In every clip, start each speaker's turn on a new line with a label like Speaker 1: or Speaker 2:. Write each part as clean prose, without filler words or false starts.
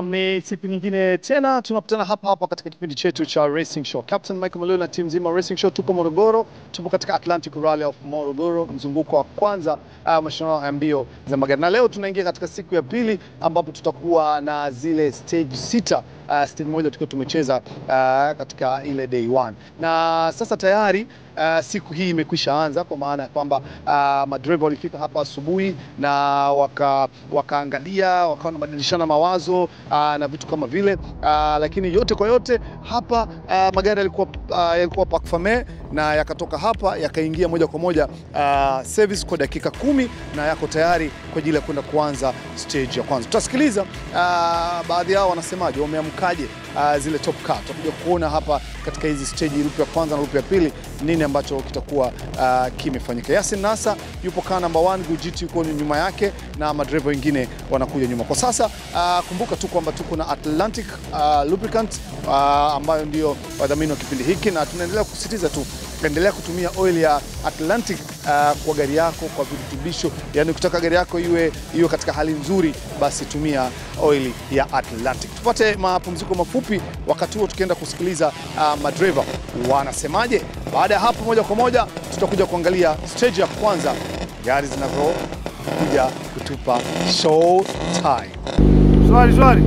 Speaker 1: Ni siku nyingine tena tunakutana hapa katika kipindi chetu cha Racing Show. Captain Michael Malula na timu nzima Racing Show tupo Morogoro, tupo katika Atlantic Rally of Morogoro, mzunguko wa kwanza mashindano ya mbio za magari. Na leo tunaingia katika siku ya pili ambapo tutakuwa na zile stage 6. Stage moja tukiwa tumecheza katika ile day 1. Na sasa tayari siku hii imekwisha anza, kwa maana kwamba madriver walifika hapa asubuhi na wakaangalia, wakaona badilishana mawazo na vitu kama vile, lakini yote kwa yote hapa magari yalikuwa park fermé na yakatoka hapa yakaingia moja kwa moja service kwa dakika 10 na yako tayari kwa ajili ya kwenda kuanza stage ya kwanza. Tutasikiliza baadhi yao wanasemaje, wameamkaje zile top car. Tutakuja kuona hapa katika hizi stage, loop ya kwanza na loop ya pili, nini ambacho kitakuwa kimefanyika. Yasin Nasa yupo car number 1, Gujit yuko nyuma yake na madriver wengine wanakuja nyuma. Kwa sasa kumbuka tu kwamba tuko na Atlantic Lubricant ambayo ndio wadhamini wa kipindi hiki, na tunaendelea kusisitiza tu endelea kutumia oil ya Atlantic kwa gari yako, kwa virutubisho. Yani ukitaka gari yako iwe katika hali nzuri, basi tumia oil ya Atlantic. Tupate mapumziko mafupi, wakati huo tukienda kusikiliza madriver wanasemaje. Baada ya hapo moja kwa moja tutakuja kuangalia stage ya kwanza, gari zinavyokuja kutupa show time.
Speaker 2: Swali.
Speaker 3: Safi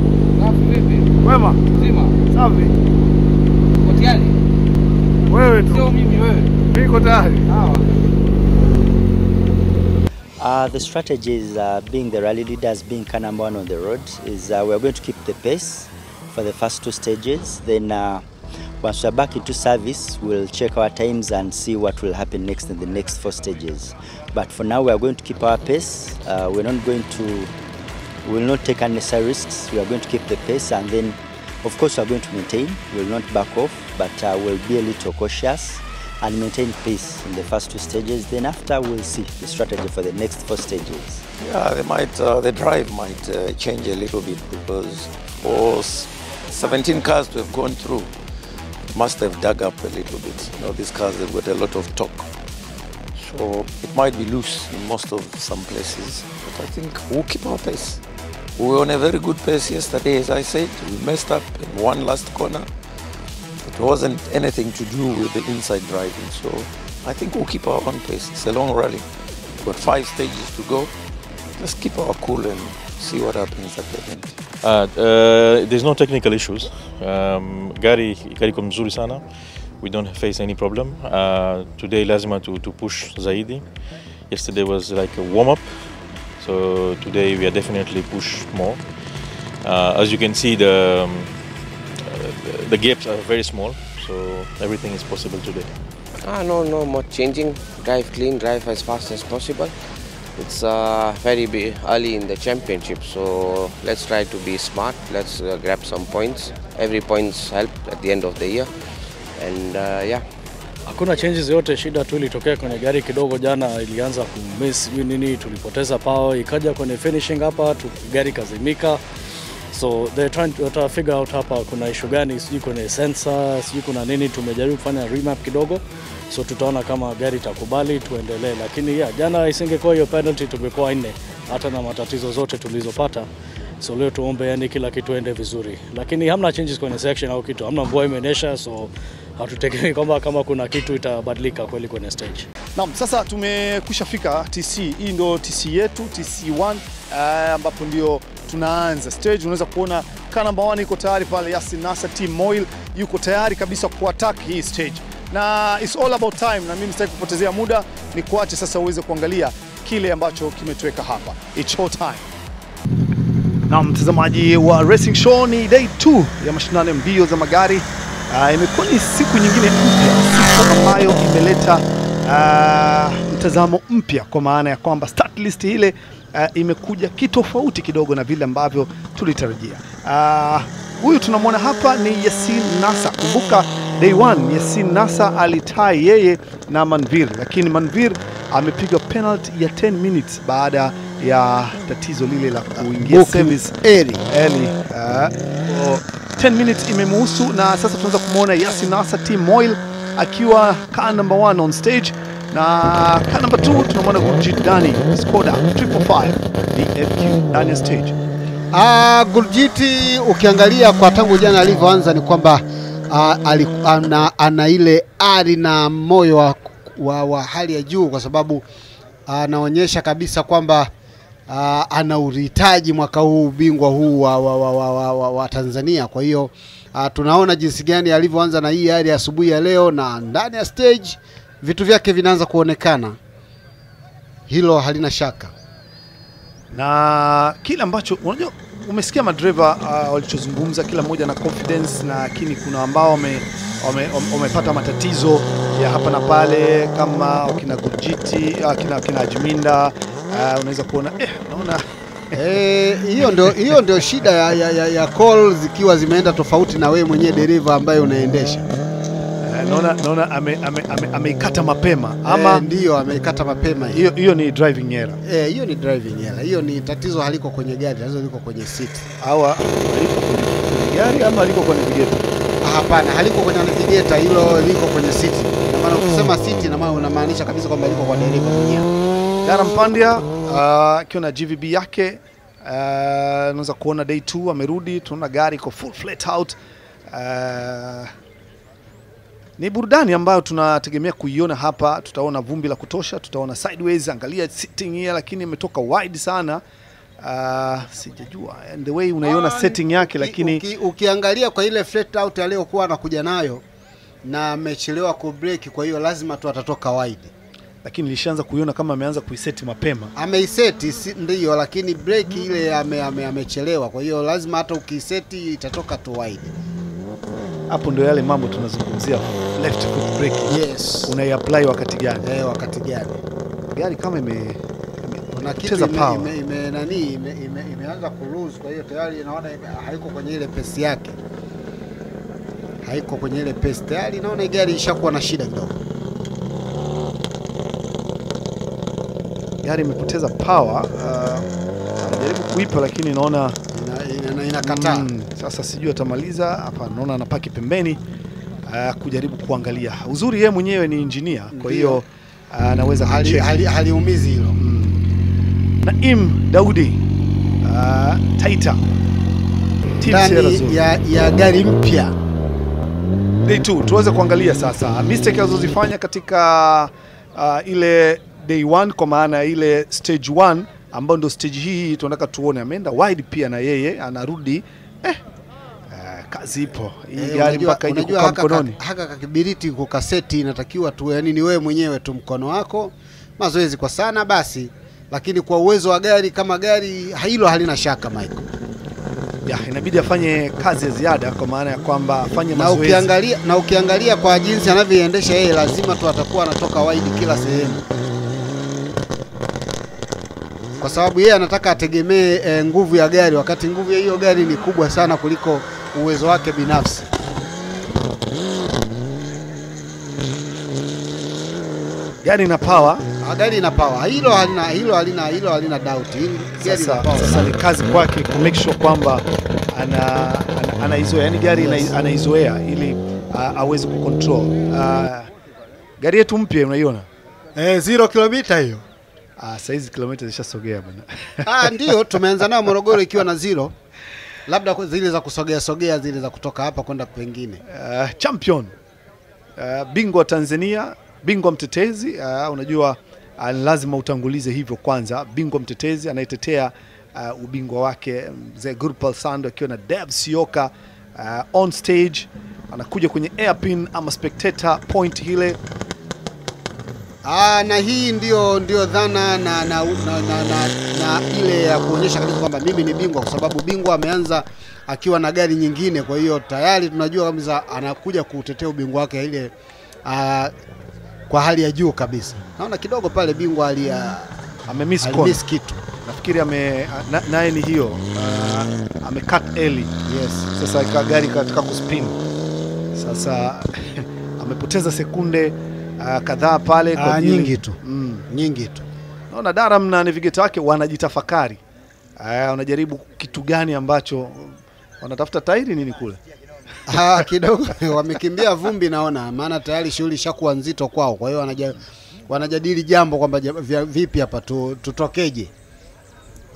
Speaker 3: vipi?
Speaker 2: Wema?
Speaker 3: Zima.
Speaker 2: Safi.
Speaker 3: Uko tayari?
Speaker 2: Wewe tu.
Speaker 3: Sio mimi, wewe.
Speaker 2: Niko tayari.
Speaker 3: Sawa.
Speaker 4: The strategy is being the rally leaders, being car number 1 on the road, is we are going to keep the pace for the first 2 stages. Then once we are back into service, we'll check our times and see what will happen next in the next 4 stages. But for now, we are going to keep our pace. We will not take unnecessary risks. We are going to keep the pace, and then of course we are going to maintain. We will not back off, but we'll be a little cautious and maintain pace in the first 2 stages. Then after, we'll see the strategy for the next 4 stages.
Speaker 5: Yeah, the drive might change a little bit, because for 17 cars to have gone through, must have dug up a little bit. You know, these cars have got a lot of torque, so it might be loose in some places. But I think we'll keep our pace. We were on a very good pace yesterday, as I said. We messed up in one last corner. It wasn't anything to do with the inside driving, so I think we'll keep our own pace. It's a long rally. We've got 5 stages to go. Let's keep our cool and see what happens at the end.
Speaker 6: There's no technical issues. Gari iko mzuri sana. We don't face any problem. Today lazima to push zaidi. Yesterday was like a warm-up. So today we are definitely push more. As you can see, the gaps are very small, so everything is possible today.
Speaker 3: No more changing. Drive clean, drive as fast as possible. It's very early in the championship, so let's try to be smart. Let's grab some points. Every points help at the end of the year, and yeah.
Speaker 2: Hakuna changes yote, shida tu ilitokea kwenye gari kidogo jana, ilianza kumiss nini, tulipoteza power, ikaja kwenye finishing hapa gari kazimika. So they're trying to figure out hapa kuna issue gani, sijui kwenye sensor, sijui kuna nini. Tumejaribu kufanya remap kidogo, so tutaona kama gari itakubali tuendelee. Lakini jana isingekuwa hiyo penalty tungekuwa 4 hata na matatizo zote tulizopata. So leo tuombe kila kitu ende vizuri. Lakini hamna changes kwenye section au kitu. Hamna mvua imenyesha, so hatutegemei kwamba kama kuna kitu itabadilika kweli kwenye stage.
Speaker 1: Naam, sasa tumekwisha fika TC. Hii ndio TC yetu, TC1, ambapo ndio tunaanza stage. Unaweza kuona car number 1 iko tayari pale, Yasin Nasa Team Moil yuko tayari kabisa kuattack hii stage. Na it's all about time, na mimi sitaki kupotezea muda, ni kuache sasa uweze kuangalia kile ambacho kimetuweka hapa. It's show time. Na mtazamaji wa Racing Show, ni day 2 ya mashindano ya mbio za magari. Imekuwa ni siku nyingine mpya, siku ambayo imeleta mtazamo mpya, kwa maana ya kwamba start list ile imekuja kitofauti kidogo na vile ambavyo tulitarajia. Huyu tunamwona hapa ni Yasin Nasa. Kumbuka day 1 Yasin Nasa alitai yeye na Manvir, lakini Manvir amepiga penalty ya 10 minutes baada ya tatizo lile la kuingia service early. 10 minutes imemuhusu, na sasa tunaanza kumuona Yasin Nasa Team Moil akiwa car number 1 on stage, na car number 2 tunamwona Gujit Dani Skoda 555 DFQ ndani ya stage.
Speaker 7: Gurjiti ukiangalia kwa tangu jana alivyoanza ni kwamba ana ile ari na moyo wa hali ya juu, kwa sababu anaonyesha kabisa kwamba ana uhitaji mwaka huu ubingwa huu wa Tanzania. Kwa hiyo tunaona jinsi gani alivyoanza na hii hali asubuhi ya leo, na ndani ya stage vitu vyake vinaanza kuonekana, hilo halina shaka.
Speaker 1: Na kila ambacho unajua, umesikia madriver walichozungumza, kila mmoja na confidence, lakini kuna ambao wamepata matatizo ya hapa na pale kama kina Gurjiti, kina Ajminda. Unaweza kuona naona
Speaker 7: hiyo ndio shida ya call zikiwa zimeenda tofauti na wewe mwenyewe dereva ambaye unaendesha.
Speaker 1: Naona ameikata mapema ama
Speaker 7: ndio ameikata mapema.
Speaker 1: Hiyo ni driving error.
Speaker 7: Hiyo ni driving error. Hiyo ni tatizo haliko kwenye gari, tatizo liko kwenye seat.
Speaker 1: Au haliko kwenye gari ama haliko kwenye navigator?
Speaker 7: Hapana, haliko kwenye navigator, hilo liko kwenye seat. Na maana ukisema seat na maana unamaanisha kabisa kwamba liko kwa dereva mwenyewe.
Speaker 1: Daram Pandya akiwa na GVB yake, unaweza kuona day 2 amerudi, tunaona gari iko full flat out. Ni burudani ambayo tunategemea kuiona hapa. Tutaona vumbi la kutosha, tutaona sideways, angalia sitting here, lakini imetoka wide sana. Sijajua and the way unaiona setting yake, lakini
Speaker 7: ukiangalia kwa ile flat out aliyokuwa anakuja nayo na amechelewa ku break, kwa hiyo lazima tu atatoka wide.
Speaker 1: Lakini nilishaanza kuiona kama ameanza kuiseti mapema.
Speaker 7: Ameiseti ndio, lakini break ile amechelewa, kwa hiyo lazima hata ukiseti itatoka tu wide.
Speaker 1: Hapo ndio yale mambo tunazungumzia, left foot brake.
Speaker 7: Yes.
Speaker 1: Unai-apply wakati gani?
Speaker 7: Wakati gani?
Speaker 1: Gari kama
Speaker 7: unacheza power. Imeanza ku lose, kwa hiyo tayari naona haiko kwenye ile pace yake. Haiko kwenye ile pace. Tayari naona gari ishakuwa na shida kidogo.
Speaker 1: Gari imepoteza power. Anajaribu kuipa lakini naona
Speaker 7: inakataa.
Speaker 1: Sasa sijui atamaliza hapa, naona anapaki pembeni kujaribu kuangalia. Uzuri yeye mwenyewe ni engineer, kwa hiyo anaweza
Speaker 7: haliumizi hilo.
Speaker 1: Naim Daudi Taita
Speaker 7: ndani ya gari mpya
Speaker 1: day 2. Tuweze kuangalia sasa mistake alizozifanya katika ile day 1, kwa maana ile stage 1 ambayo ndio stage hii tunataka tuone. Ameenda wide pia na yeye anarudi. Kazi ipo. Hii gari mpaka ije kwa mkononi.
Speaker 7: Haka kakibiriti kukaseti inatakiwa tu, yani ni wewe mwenyewe tu mkono wako. Mazoezi kwa sana basi, lakini kwa uwezo wa gari kama gari hilo halina shaka Michael.
Speaker 1: Inabidi afanye kazi ya ziada, kwa maana ya kwamba afanye mazoezi.
Speaker 7: Na ukiangalia kwa jinsi anavyoendesha yeye, lazima tu atakuwa anatoka wide kila sehemu. Kwa sababu yeye anataka ategemee nguvu ya gari, wakati nguvu ya hiyo gari ni kubwa sana kuliko uwezo wake binafsi.
Speaker 1: Gari ina power.
Speaker 7: Gari ina power. Hilo halina doubt. Gari ina power.
Speaker 1: Sasa ni kazi kwake ku make sure kwamba anaizoea, yani gari anaizoea ili aweze kucontrol. Gari yetu mpya unaiona?
Speaker 7: 0 kilomita hiyo.
Speaker 1: Saizi kilomita zishasogea bwana.
Speaker 7: Ndio tumeanza nao Morogoro ikiwa na 0. Labda zile za kusogea zile za kutoka hapa kwenda pengine.
Speaker 1: Champion. Bingwa Tanzania, bingwa mtetezi. Unajua lazima utangulize hivyo kwanza. Bingwa mtetezi anayetetea ubingwa wake mzee Gurpal Sando akiwa na Dev Sioka on stage, anakuja kwenye airpin ama spectator point hile.
Speaker 7: Na hii ndio dhana na ile ya kuonyesha kabisa kwamba mimi ni bingwa, kwa sababu bingwa ameanza akiwa na gari nyingine, kwa hiyo tayari tunajua kabisa anakuja kutetea ubingwa wake ile kwa hali ya juu kabisa. Naona kidogo pale bingwa amemiss kitu.
Speaker 1: Nafikiri naye ni hiyo amecut early.
Speaker 7: Yes.
Speaker 1: Sasa gari katika kuspin. Sasa amepoteza sekunde kadhaa pale kwa
Speaker 7: nyingi tu. Nyingi tu.
Speaker 1: Naona Daram na navigator wake wanajitafakari. Wanajaribu kitu gani ambacho wanatafuta tairi nini kule.
Speaker 7: Kidogo wamekimbia vumbi naona, maana tayari shughuli ishakuwa nzito kwao. Kwa hiyo wanajadili jambo kwamba vipi hapa tutokeje.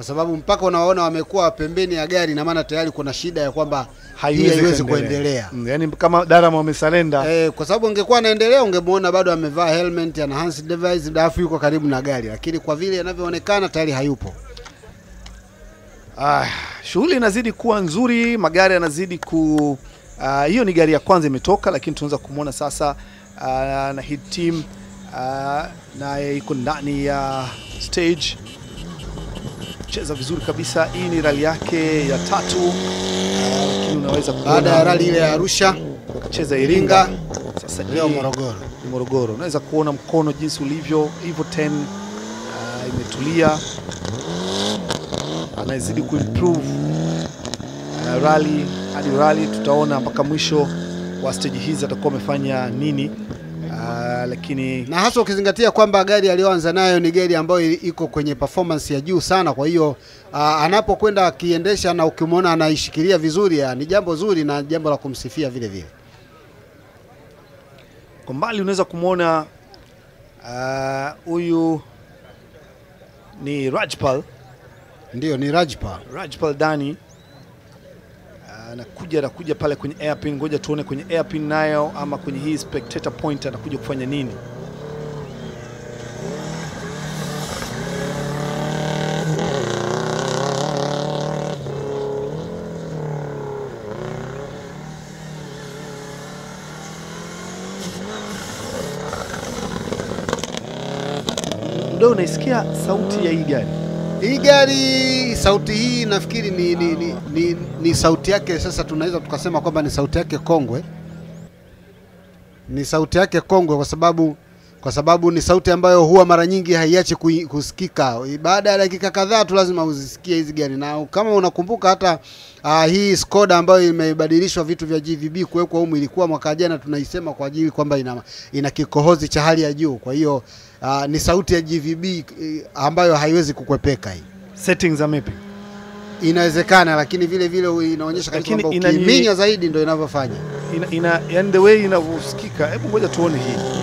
Speaker 7: kwa sababu mpaka unawaona wamekuwa pembeni ya gari, na maana tayari kuna shida ya kwamba haiwezi kuendelea.
Speaker 1: Yani kama Darama wamesalenda.
Speaker 7: Kwa sababu ungekuwa anaendelea ungemuona bado amevaa helmet, ana hands device, dafu yuko karibu na gari, lakini kwa vile inavyoonekana tayari hayupo.
Speaker 1: Shughuli inazidi kuwa nzuri, magari yanazidi hiyo ni gari ya kwanza imetoka, lakini tunaweza kumuona sasa na hit team na iko ndani ya stage. Cheza vizuri kabisa. Hii ni rally yake ya 3. Lakini unaweza kuona
Speaker 7: baada ya rally ile ya Arusha
Speaker 1: akacheza Iringa,
Speaker 7: sasa leo
Speaker 1: Morogoro. Unaweza kuona mkono jinsi ulivyo, hivyo 10 imetulia. Anazidi kuimprove rally hadi rally, tutaona mpaka mwisho wa stage hizi atakuwa amefanya nini. Lakini
Speaker 7: na hasa ukizingatia kwamba gari aliyoanza nayo ni gari ambayo iko kwenye performance ya juu sana, kwa hiyo anapokwenda akiendesha na ukimwona anaishikilia vizuri, ni jambo zuri na jambo la kumsifia vile vile.
Speaker 1: Kwa mbali unaweza kumuona huyu ni Rajpal.
Speaker 7: Ndio, ni Rajpal Dani.
Speaker 1: Anakuja pale kwenye airpin. Ngoja tuone kwenye airpin nayo ama kwenye hii spectator point anakuja kufanya nini. Ndio unaisikia sauti ya hii gari.
Speaker 7: Hii gari, sauti hii nafikiri ni sauti yake. Sasa tunaweza tukasema kwamba ni sauti yake kongwe. Ni sauti yake kongwe kwa sababu ni sauti ambayo huwa mara nyingi haiachi kusikika. Baada ya dakika kadhaa tu lazima uzisikie hizi gari. Na kama unakumbuka hata hii Skoda ambayo imebadilishwa vitu vya GVB kuwekwa humu, ilikuwa mwaka jana tunaisema kwa ajili kwamba ina kikohozi cha hali ya juu. Kwa hiyo ni sauti ya GVB ambayo haiwezi kukwepeka hii.
Speaker 1: Settings za mapping
Speaker 7: inawezekana, lakini vile vile inaonyesha kwamba ukiminya zaidi ndio inavyofanya.
Speaker 1: Yani the way inavyosikika. Hebu ngoja tuone hii.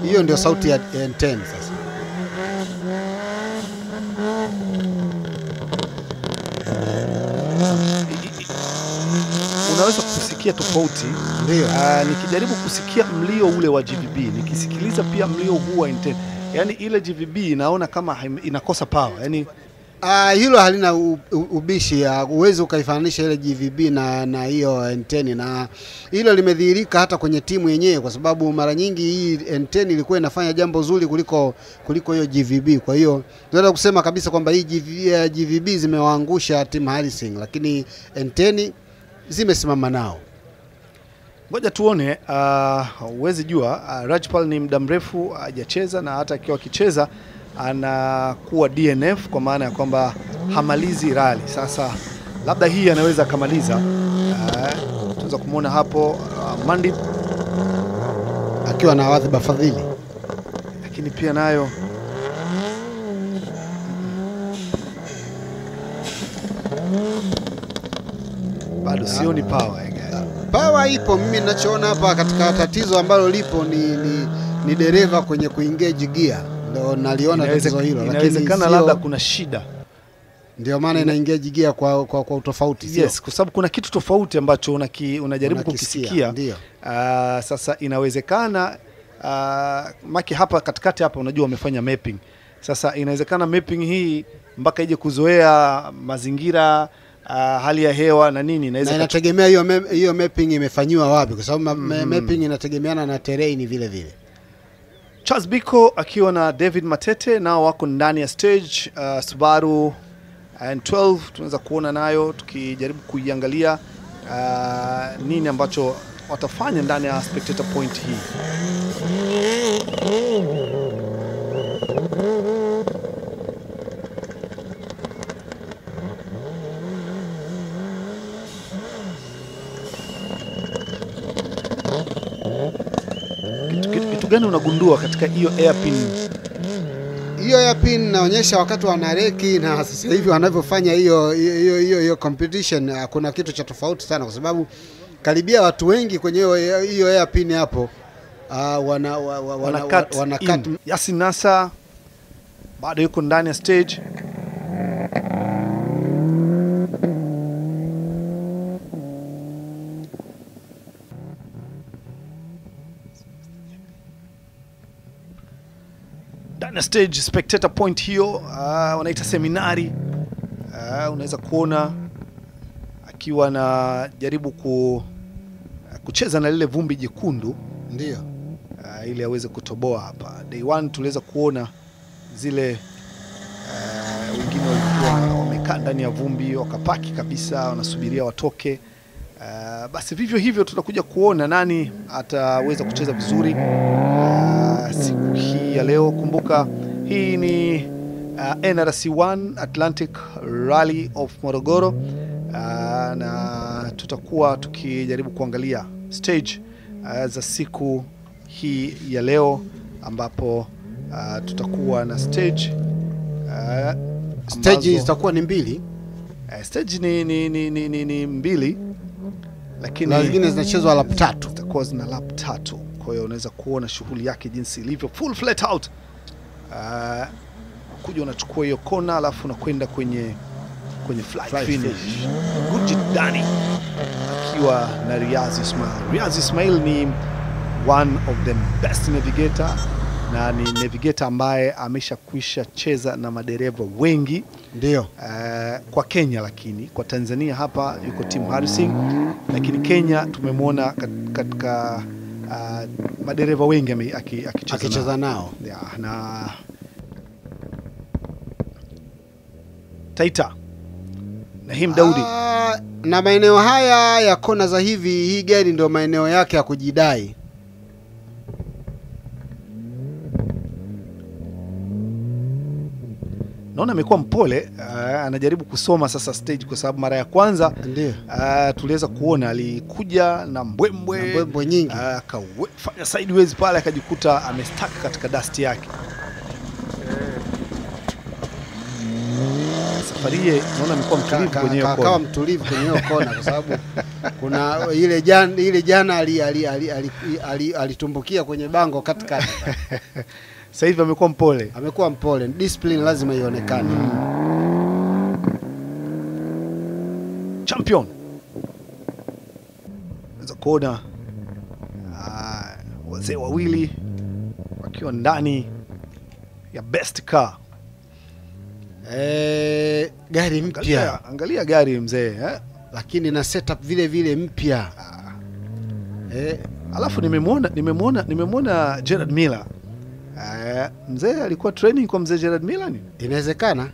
Speaker 7: Hiyo ndio sauti ya N10 sasa.
Speaker 1: Unaweza kusikia tofauti.
Speaker 7: Ndio.
Speaker 1: Nikijaribu kusikia mlio ule wa GVB, nikisikiliza pia mlio huu wa N10. Yani ile GVB inaona kama inakosa power. Yani
Speaker 7: hilo halina ubishi, uwezi ukaifananisha ile GVB na hiyo N10, na hilo limedhihirika hata kwenye timu yenyewe, kwa sababu mara nyingi hii N10 ilikuwa inafanya jambo zuri kuliko hiyo GVB. Kwa hiyo tunaweza kusema kabisa kwamba hii GVB zimewaangusha timu Harrison, lakini N10 zimesimama nao.
Speaker 1: Ngoja tuone. Uwezi jua, Rajpal ni muda mrefu hajacheza, na hata akiwa akicheza anakuwa DNF, kwa maana ya kwamba hamalizi rally. Sasa labda hii anaweza akamaliza. Tunaweza kumuona hapo Mandip
Speaker 7: akiwa na Wadhiba Fadhili,
Speaker 1: lakini pia nayo bado sioni power.
Speaker 7: Power ipo. Mimi ninachoona hapa katika tatizo ambalo lipo ni dereva kwenye kuengage gear. Ndio naliona tatizo hilo, lakini
Speaker 1: inawezekana labda kuna shida.
Speaker 7: Ndio maana inaengage gear kwa utofauti, sio?
Speaker 1: Yes, kwa sababu kuna kitu tofauti ambacho unajaribu kukisikia.
Speaker 7: Ndio.
Speaker 1: Sasa inawezekana maki hapa katikati hapa unajua wamefanya mapping. Sasa inawezekana mapping hii mpaka ije kuzoea mazingira, hali ya hewa na nini,
Speaker 7: na inategemea hiyo mapping imefanywa wapi, kwa sababu mapping inategemeana na terrain vile vile.
Speaker 1: Charles Biko akiwa na David Matete nao wako ndani ya stage. Subaru N12 tunaweza kuona nayo, tukijaribu kuiangalia nini ambacho watafanya ndani ya spectator point hii. Kitu gani unagundua katika hiyo airpin?
Speaker 7: Hiyo airpin inaonyesha wakati wanareki na sasa hivi wanavyofanya hiyo competition, kuna kitu cha tofauti sana, kwa sababu karibia watu wengi kwenye hiyo airpin hapo wana cut.
Speaker 1: Yasin Nasa bado yuko ndani ya stage. Ndani ya stage spectator point hiyo wanaita seminari. Unaweza kuona akiwa na jaribu kucheza na lile vumbi jekundu,
Speaker 7: ndio
Speaker 1: ili aweze kutoboa hapa. Day 1 tuliweza kuona zile wengine walikuwa wamekaa ndani ya vumbi wakapaki kabisa wanasubiria watoke. Basi vivyo hivyo tutakuja kuona nani ataweza kucheza vizuri siku hii ya leo. Kumbuka hii ni NRC1 Atlantic Rally of Morogoro, na tutakuwa tukijaribu kuangalia stage za siku hii ya leo, ambapo tutakuwa na stage
Speaker 7: zitakuwa ni mbili.
Speaker 1: Stage ni mbili, lakini
Speaker 7: zingine zinachezwa lap 3.
Speaker 1: Zitakuwa zina lap 3. Kwa hiyo unaweza kuona shughuli yake jinsi ilivyo full flat out. Kuja unachukua hiyo kona alafu unakwenda kwenye fly finish. Gurjit Dani akiwa na Riaz Ismail. Riaz Ismail ni one of the best navigator, na ni navigator ambaye ameshakwisha cheza na madereva wengi,
Speaker 7: ndio
Speaker 1: kwa Kenya, lakini kwa Tanzania hapa yuko Tim Harrison, lakini Kenya tumemwona katika madereva wengi akicheza
Speaker 7: nao.
Speaker 1: Na Taita Nahim Daudi
Speaker 7: na maeneo haya ya kona za hivi, hii gari ndio maeneo yake ya kujidai.
Speaker 1: Naona amekuwa mpole, anajaribu kusoma sasa stage, kwa sababu mara ya kwanza tuliweza kuona alikuja na mbwembwe
Speaker 7: nyingi,
Speaker 1: akafanya sideways pale akajikuta amestaka katika dust yake. Safari hii naona amekuwa mtulivu kwenye hiyo kona.
Speaker 7: Akawa mtulivu kwenye hiyo kona kwa sababu kuna ile jana alitumbukia kwenye bango katikati.
Speaker 1: Sasa hivi amekuwa mpole.
Speaker 7: Amekuwa mpole. Discipline lazima ionekane.
Speaker 1: Champion. Unaweza kuona wazee wawili wakiwa ndani ya best car.
Speaker 7: Gari mpya.
Speaker 1: Angalia gari mzee,
Speaker 7: lakini na setup vile vile mpya.
Speaker 1: Alafu nimemwona Gerard Miller. Mzee alikuwa training kwa mzee Gerard Miller ni?
Speaker 7: Inawezekana.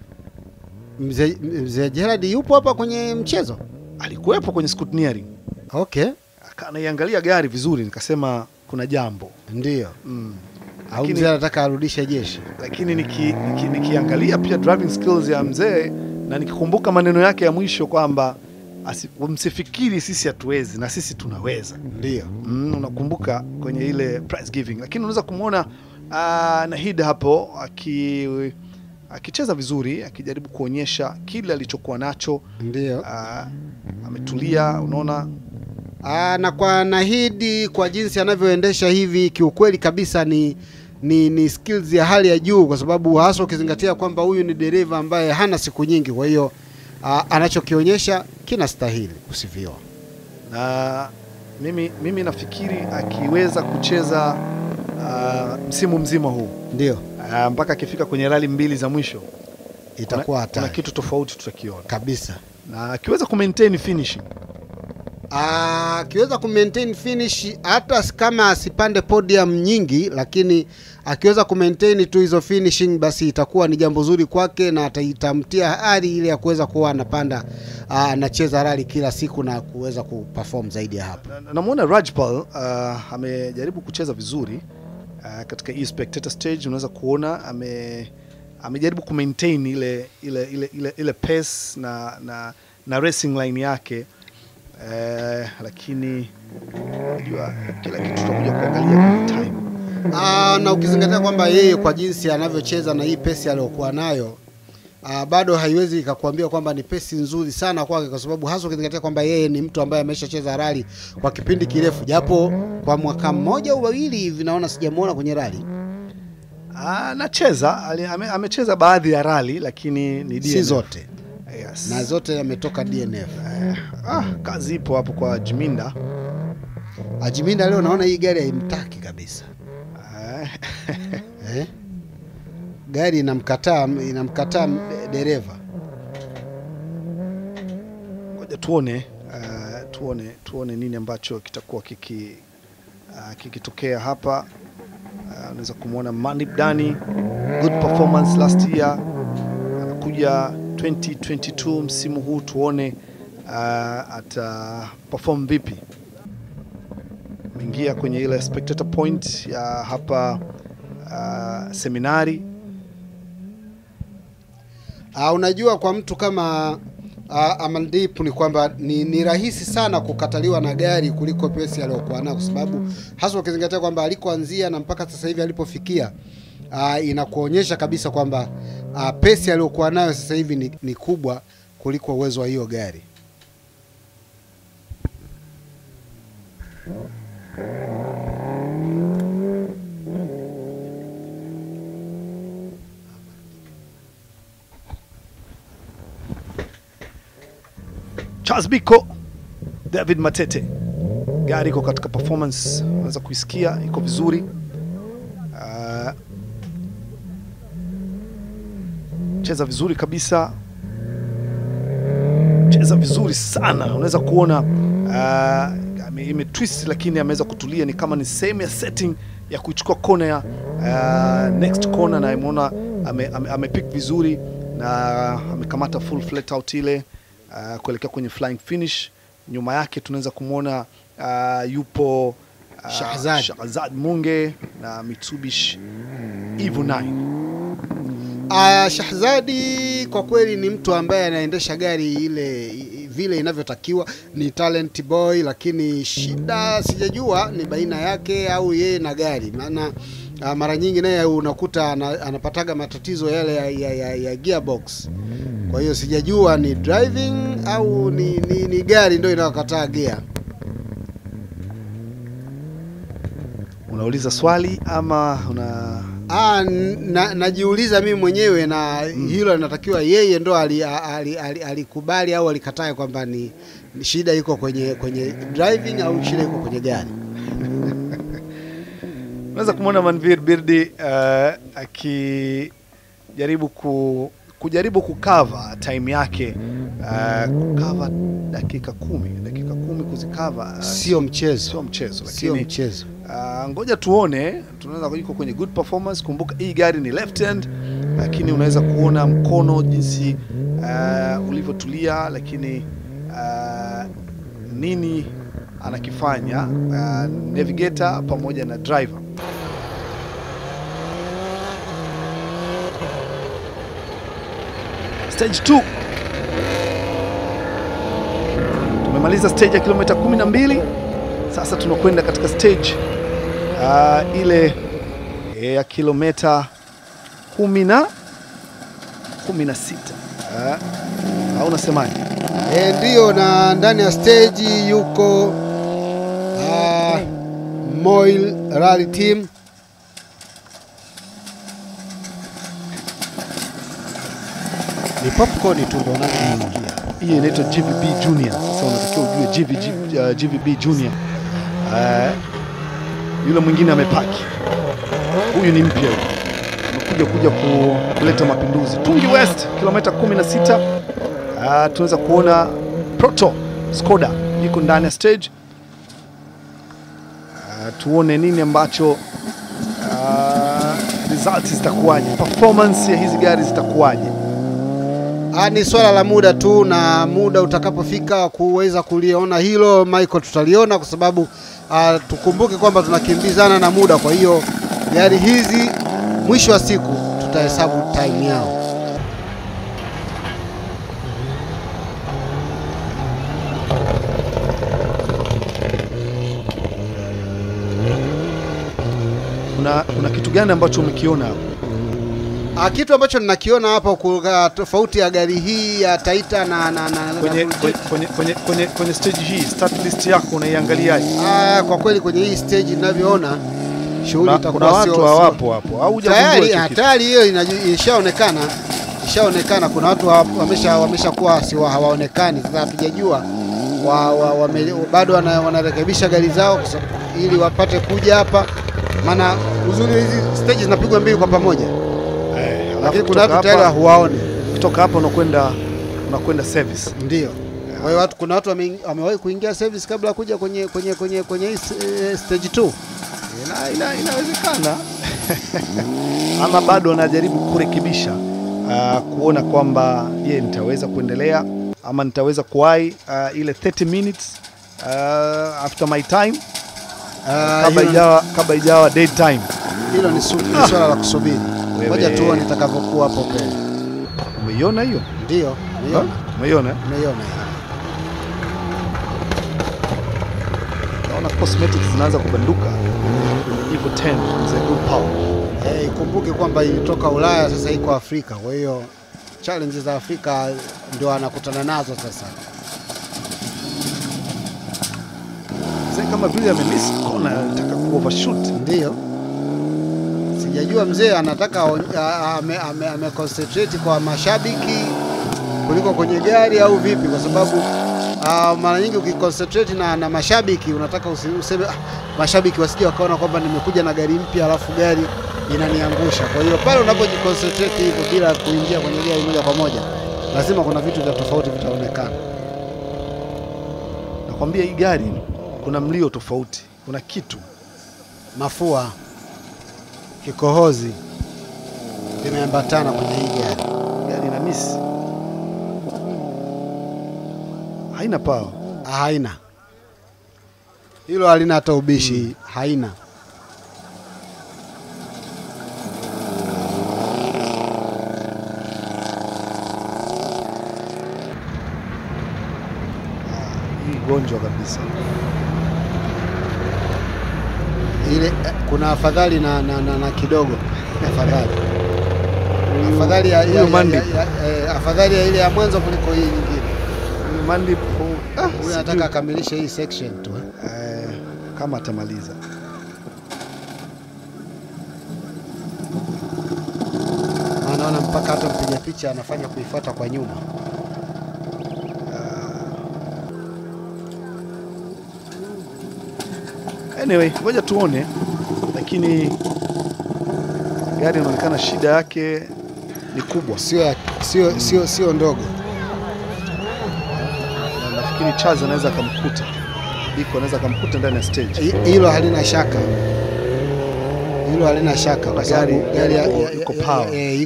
Speaker 7: Mzee Gerard yupo hapa kwenye mchezo?
Speaker 1: Alikuwepo kwenye scrutineering.
Speaker 7: Okay.
Speaker 1: Akaniangalia gari vizuri, nikasema kuna jambo.
Speaker 7: Ndio. Au mzee anataka arudishe jeshi.
Speaker 1: Lakini nikiangalia pia driving skills ya mzee, na nikikumbuka maneno yake ya mwisho kwamba msifikiri sisi hatuwezi, na sisi tunaweza.
Speaker 7: Ndio.
Speaker 1: Unakumbuka kwenye ile prize giving. Lakini unaweza kumuona Nahid hapo akicheza vizuri, akijaribu kuonyesha kile alichokuwa nacho.
Speaker 7: Ndio.
Speaker 1: Ametulia, unaona.
Speaker 7: Na kwa Nahid, kwa jinsi anavyoendesha hivi, kiukweli kabisa ni skills ya hali ya juu, kwa sababu hasa ukizingatia kwamba huyu ni dereva ambaye hana siku nyingi. Kwa hiyo anachokionyesha kinastahili kusifiwa.
Speaker 1: Na mimi nafikiri akiweza kucheza msimu mzima huu,
Speaker 7: ndio
Speaker 1: mpaka akifika kwenye rally 2 za mwisho,
Speaker 7: itakuwa hatari.
Speaker 1: Kuna kitu tofauti tutakiona
Speaker 7: kabisa.
Speaker 1: Na akiweza kumaintain finishing,
Speaker 7: akiweza kumaintain finish, hata kama asipande podium nyingi, lakini akiweza kumaintain tu hizo finishing, basi itakuwa ni jambo zuri kwake, na itamtia hali ile ya kuweza kuwa anapanda anacheza rally kila siku na kuweza kuperform zaidi ya hapo.
Speaker 1: Namuona Rajpal amejaribu kucheza vizuri katika hii spectator stage. Unaweza kuona amejaribu kumaintain ile pace na racing line yake. Lakini unajua kila kitu tutakuja kuangalia kwa time.
Speaker 7: Na ukizingatia kwamba yeye kwa jinsi anavyocheza na hii pesi aliyokuwa nayo, bado haiwezi ikakuambia kwamba ni pesi nzuri sana kwake, kwa sababu hasa ukizingatia kwamba yeye ni mtu ambaye ameshacheza rally kwa kipindi kirefu, japo kwa mwaka mmoja au wawili hivi naona sijamuona kwenye rally.
Speaker 1: Anacheza, amecheza baadhi ya rally lakini ni DNF.
Speaker 7: Si zote.
Speaker 1: Yes.
Speaker 7: Na zote ametoka DNF.
Speaker 1: Kazi ipo hapo kwa Jiminda.
Speaker 7: Jiminda leo naona hii gari haimtaki kabisa. Gari inamkataa dereva.
Speaker 1: Ngoja tuone nini ambacho kitakuwa kikitokea hapa. Unaweza kumuona Manip Dani, good performance last year. Anakuja 2022 msimu huu, tuone ata perform vipi. Ameingia kwenye ile spectator point ya hapa seminari.
Speaker 7: Unajua kwa mtu kama Amandeep ni kwamba ni rahisi sana kukataliwa na gari kuliko pesi aliyokuwa nayo, kwa sababu hasa ukizingatia kwamba alikoanzia na mpaka sasa hivi alipofikia, inakuonyesha kabisa kwamba pesi aliyokuwa nayo sasa hivi ni kubwa kuliko uwezo wa hiyo gari.
Speaker 1: Charles Biko, David Matete. Gari iko katika performance, unaweza kuisikia iko vizuri. Cheza vizuri kabisa. Cheza vizuri sana. Unaweza kuona imetwist lakini ameweza kutulia, ni kama ni same ya setting ya kuchukua kona ya next corner, na imeona amepick vizuri na amekamata full flat out ile kuelekea kwenye flying finish. Nyuma yake tunaweza kumuona yupo Shahzad Munge na Mitsubishi Evo 9.
Speaker 7: Shahzadi kwa kweli ni mtu ambaye anaendesha gari ile vile inavyotakiwa, ni talent boy, lakini shida sijajua ni baina yake au yeye na gari. Maana mara nyingi naye unakuta anapataga matatizo yale ya gearbox. Kwa hiyo sijajua ni driving au ni gari ndio inayokataa gear.
Speaker 1: Unauliza swali ama
Speaker 7: najiuliza mimi mwenyewe, na hilo linatakiwa yeye ndo alikubali au alikataa kwamba ni shida iko kwenye driving au shida iko kwenye gari.
Speaker 1: Unaweza kumwona Manvir Birdi kujaribu kukava time yake, kukava dakika 10 kuzikava
Speaker 7: sio mchezo,
Speaker 1: lakini ngoja tuone. Tunaweza yuko kwenye good performance. Kumbuka hii gari ni left hand, lakini unaweza kuona mkono jinsi ulivyotulia, lakini nini anakifanya navigator pamoja na driver. Stage 2. Tumemaliza stage ya kilomita 12. Sasa tunakwenda katika stage ile ya kilomita 16. Au unasemaje?
Speaker 7: Ndio, na ndani ya stage yuko Moil Rally Team. Ni popcorn tu ndo naingia.
Speaker 1: Hii inaitwa GVB Junior. Sasa unatakiwa ujue GVB Junior. Yule mwingine amepaki. Huyu ni mpya. Amekuja kuleta mapinduzi. Tungi West kilomita 16. Tunaweza kuona Proto Skoda yuko ndani ya stage. Tuone nini ambacho results zitakuwaje, performance ya hizi gari zitakuwaje.
Speaker 7: Ni swala la muda tu, na muda utakapofika kuweza kuliona hilo Michael tutaliona, kwa sababu tukumbuke kwamba tunakimbizana na muda. Kwa hiyo gari hizi mwisho wa siku tutahesabu time yao.
Speaker 1: Kuna kitu gani ambacho umekiona hapo?
Speaker 7: Kitu ambacho ninakiona hapa tofauti ya gari hii ya Taita na
Speaker 1: kwenye stage hii, start list yako unaiangaliaje?
Speaker 7: Kwa kweli kwenye hii stage ninavyoona shughuli itakuwa
Speaker 1: watu hawapo hapo au
Speaker 7: tayari hiyo ishaonekana kuna watu wameshakuwa si hawaonekani. Sasa hatujajua bado wanarekebisha gari zao ili wapate kuja hapa, maana uzuri hizi stages zinapigwa mbili kwa pamoja. Lakini kuna watu tayari huwaoni.
Speaker 1: Kutoka hapa unakwenda service.
Speaker 7: Ndio. Kwa hiyo kuna watu wamewahi kuingia service kabla kuja kwenye stage 2.
Speaker 1: Inawezekana. Ama bado anajaribu kurekebisha kuona kwamba nitaweza kuendelea ama nitaweza kuwahi ile 30 minutes after my time kabla ijawa dead time.
Speaker 7: Hilo ni swala la kusubiri. Ngoja tuone itakavyokuwa hapo mbele.
Speaker 1: Umeiona hiyo?
Speaker 7: Ndio,
Speaker 1: umeiona. Naona cosmetics zinaanza kubanduka. Evo 10 is a good power.
Speaker 7: Kumbuke kwamba ilitoka Ulaya, sasa iko Afrika. Kwa hiyo challenges za Afrika ndio anakutana nazo sasa.
Speaker 1: Sasa kama vile amemiss kona, anataka ku-overshoot.
Speaker 7: Ndio. Sijajua mzee anataka ameconcentrate kwa mashabiki kuliko kwenye gari au vipi, kwa sababu mara nyingi ukiconcentrate na mashabiki unataka useme mashabiki wasije wakaona kwamba nimekuja na gari mpya alafu gari inaniangusha. Kwa hiyo pale unapojiconcentrate hivyo bila kuingia kwenye gari moja kwa moja, lazima kuna vitu vya tofauti vitaonekana.
Speaker 1: Nakwambia hii gari kuna mlio tofauti, kuna kitu,
Speaker 7: mafua, kikohozi vimeambatana kwenye hii gari.
Speaker 1: Gari ina miss. Haina power.
Speaker 7: Haina. Hilo halina hata ubishi, haina.
Speaker 1: Hii gonjwa kabisa.
Speaker 7: Ile kuna afadhali na kidogo. Afadhali ya ile ya mwanzo kuliko hii nyingine.
Speaker 1: Mandi
Speaker 7: huyu anataka akamilishe hii section tu
Speaker 1: kama atamaliza.
Speaker 7: Anaona mpaka hata mpiga picha anafanya kuifuata kwa nyuma.
Speaker 1: Anyway, ngoja tuone, lakini gari inaonekana shida yake ni kubwa,
Speaker 7: sio ndogo.
Speaker 1: Nafikiri Charles anaweza kumkuta. Anaweza kumkuta ndani ya stage.
Speaker 7: Hilo halina shaka kwa sababu gari
Speaker 1: iko power.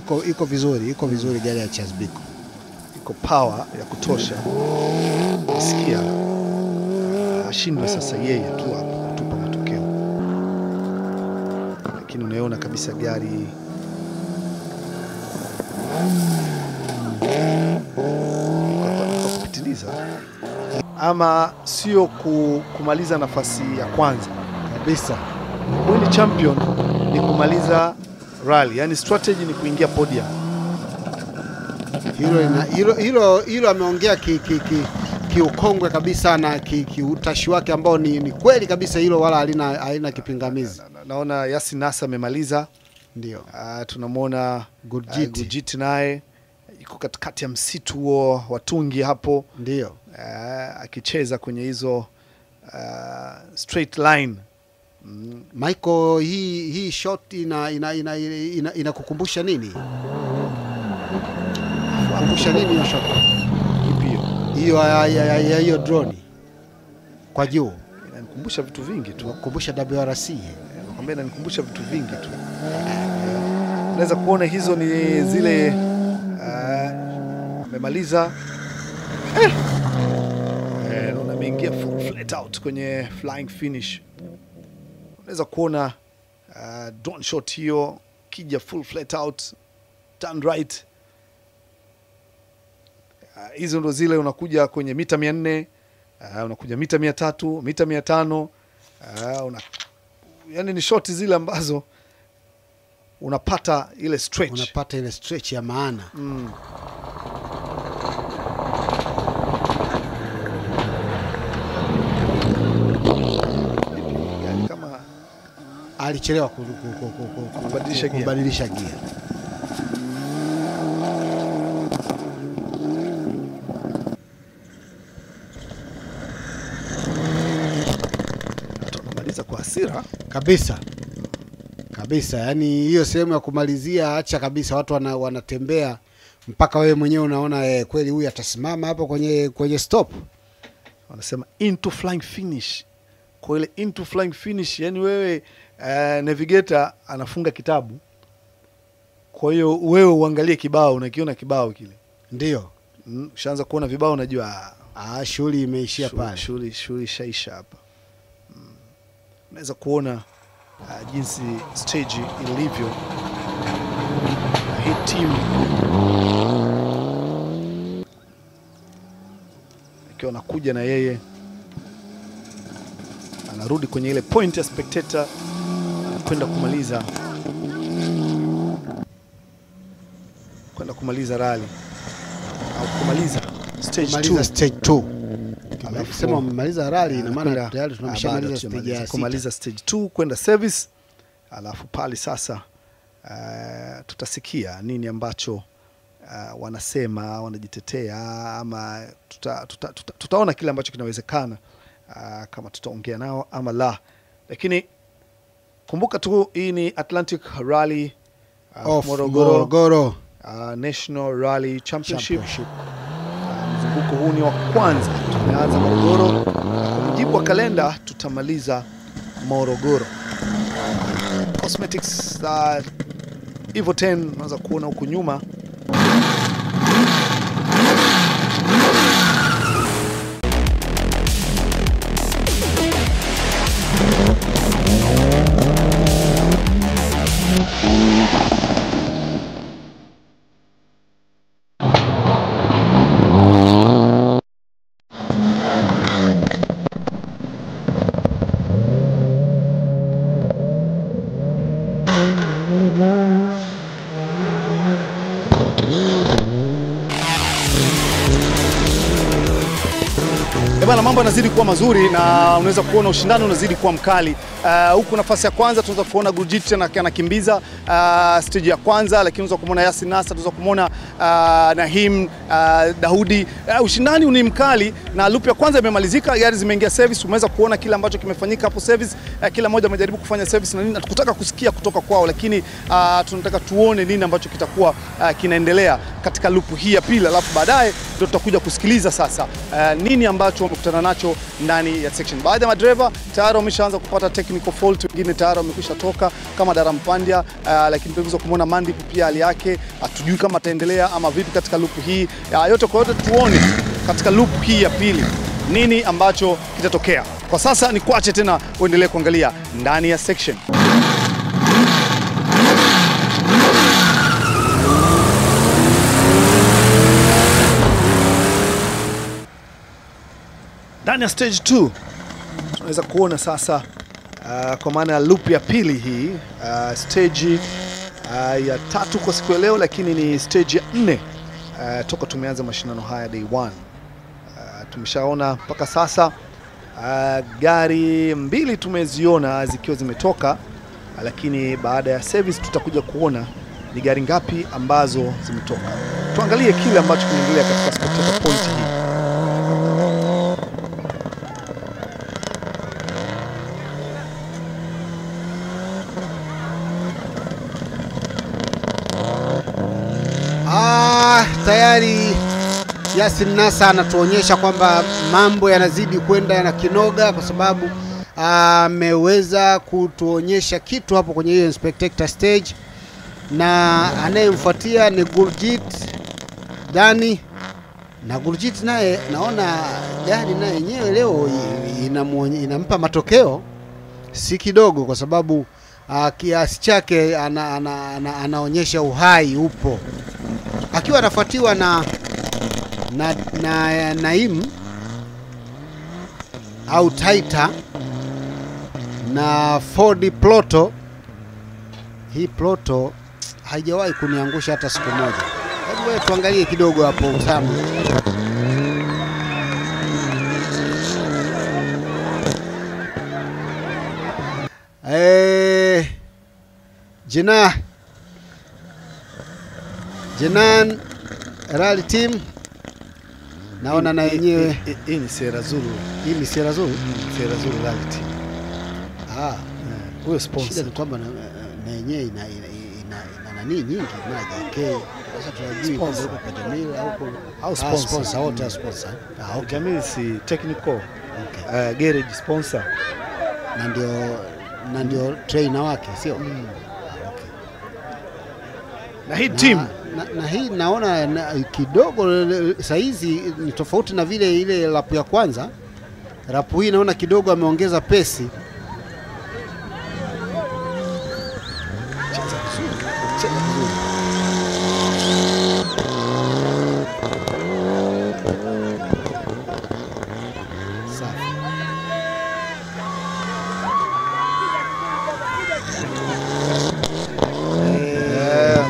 Speaker 7: Iko vizuri gari ya Charles Biko.
Speaker 1: Iko power ya kutosha. Sikia. Ashindwe sasa yeye tu hapo kutupa matokeo. Lakini unaona kabisa gari kupitiliza. Ama sio kumaliza nafasi ya kwanza
Speaker 7: kabisa.
Speaker 1: Winning champion ni kumaliza rally, yani strategy ni kuingia podium.
Speaker 7: Hilo ameongea kiukongwe kabisa na kiutashi wake ambao ni kweli kabisa, hilo wala halina kipingamizi.
Speaker 1: Naona Yasin Nasa amemaliza.
Speaker 7: Ndio.
Speaker 1: Tunamwona Gurjit naye iko katikati ya msitu huo watungi hapo.
Speaker 7: Ndio.
Speaker 1: Akicheza kwenye hizo straight line.
Speaker 7: Michael, hii shot inakukumbusha nini? Kukumbusha nini hiyo shot? Hiyo drone kwa juu
Speaker 1: inanikumbusha vitu vingi tu.
Speaker 7: Kukumbusha WRC.
Speaker 1: Nakwambia inanikumbusha vitu vingi tu. Unaweza kuona hizo ni zile amemaliza. Ameingia full flat out kwenye flying finish. Unaweza kuona drone shot hiyo kija full flat out, turn right. Hizo ndo zile unakuja kwenye mita 400, unakuja mita 300, mita 500. Yani ni shot zile ambazo unapata ile stretch.
Speaker 7: Unapata ile stretch ya maana.
Speaker 1: Yani kama
Speaker 7: alichelewa kubadilisha gia.
Speaker 1: Tunamaliza kwa hasira
Speaker 7: kabisa, yani hiyo sehemu ya kumalizia acha kabisa, watu wanatembea mpaka wewe mwenyewe unaona kweli huyu atasimama hapo kwenye stop.
Speaker 1: Wanasema into flying finish. Kwa ile into flying finish, yani wewe navigator anafunga kitabu. Kwa hiyo wewe uangalie kibao, unakiona kibao kile.
Speaker 7: Ndio.
Speaker 1: Ushaanza kuona vibao unajua
Speaker 7: shughuli imeishia pale.
Speaker 1: Shughuli shaisha hapa. Unaweza kuona jinsi stage ilivyo. Hii team ikiwa anakuja na yeye anarudi kwenye ile point ya spectator kwenda kumaliza rally au kumaliza stage 2.
Speaker 7: Alafu umemaliza rally, ina maana tayari tumeshamaliza stage ya 6.
Speaker 1: Kumaliza stage 2 kwenda service. Alafu pale sasa tutasikia nini ambacho wanasema, wanajitetea, ama tutaona kile ambacho kinawezekana kama tutaongea nao ama la. Lakini kumbuka tu hii ni Atlantic Rally
Speaker 7: of
Speaker 1: Morogoro National Rally Championship. Mzunguko huu ni wa kwanza. Tumeanza Morogoro. Kwa mujibu wa kalenda tutamaliza Morogoro. Cosmetics Evo 10 unaweza kuona huku nyuma. Bwana, mambo yanazidi kuwa mazuri na unaweza kuona ushindani unazidi kuwa mkali. Huku nafasi ya kwanza tunaweza kuona Gurjit anakimbiza stage ya kwanza, lakini unaweza kumuona Yasin Nasa, tunaweza kumuona Nahim Daudi. Ushindani ni mkali na loop ya kwanza imemalizika, gari zimeingia service. Umeweza kuona kile ambacho kimefanyika hapo service. Kila mmoja amejaribu kufanya service na nini, tukutaka kusikia kutoka kwao, lakini tunataka tuone nini ambacho kitakuwa kinaendelea katika loop hii ya pili, alafu baadaye ndio tutakuja kusikiliza sasa nini ambacho wamekutana nacho ndani ya section. Baadhi ya madereva tayari wameshaanza kupata technical fault, wengine tayari wamekwisha toka kama Darampandia, lakini tunaweza kumuona Mandip pia hali yake hatujui kama ataendelea ama vipi katika loop hii. Yote kwa yote tuone katika loop hii ya pili nini ambacho kitatokea. Kwa sasa ni kuache tena uendelee kuangalia ndani ya section. Ndani ya stage 2 tunaweza kuona sasa kwa maana ya loop ya pili hii stage ya 3 kwa siku ya leo, lakini ni stage ya 4 toka tumeanza mashindano haya day 1. Tumeshaona mpaka sasa gari 2 tumeziona zikiwa zimetoka, lakini baada ya service tutakuja kuona ni gari ngapi ambazo zimetoka. Tuangalie kile ambacho kinaendelea katika spectator point hii.
Speaker 7: Tayari Yasin Nasa anatuonyesha kwamba mambo yanazidi kwenda yanakinoga, kwa sababu ameweza kutuonyesha kitu hapo kwenye hiyo spectator stage, na anayemfuatia ni Gurjit Dani, na Gurjit naye naona gari naye yenyewe leo inampa matokeo si kidogo, kwa sababu kiasi chake anaonyesha uhai upo, akiwa anafuatiwa na Naim au Taita na Ford Ploto. Hii Ploto haijawahi kuniangusha hata siku moja. Hebu wewe tuangalie kidogo hapo Usama. Jinan Rally Team naona na yenyewe
Speaker 1: hii ni Sierra Zulu.
Speaker 7: Hii ni Sierra Zulu?
Speaker 1: Sierra Zulu Rally Team. Huyo sponsor.
Speaker 7: Shida ni kwamba na yenyewe ina nani nyingi maji. Okay. Sasa tunajui kwa Jamil au sponsor wote sponsor.
Speaker 1: Okay. Jamil si technical. Okay. Garage sponsor.
Speaker 7: Na ndio trainer wake, sio? Okay.
Speaker 1: Na hii team
Speaker 7: na hii naona kidogo saizi ni tofauti na vile ile lapu ya kwanza. Lapu hii naona kidogo ameongeza pesi.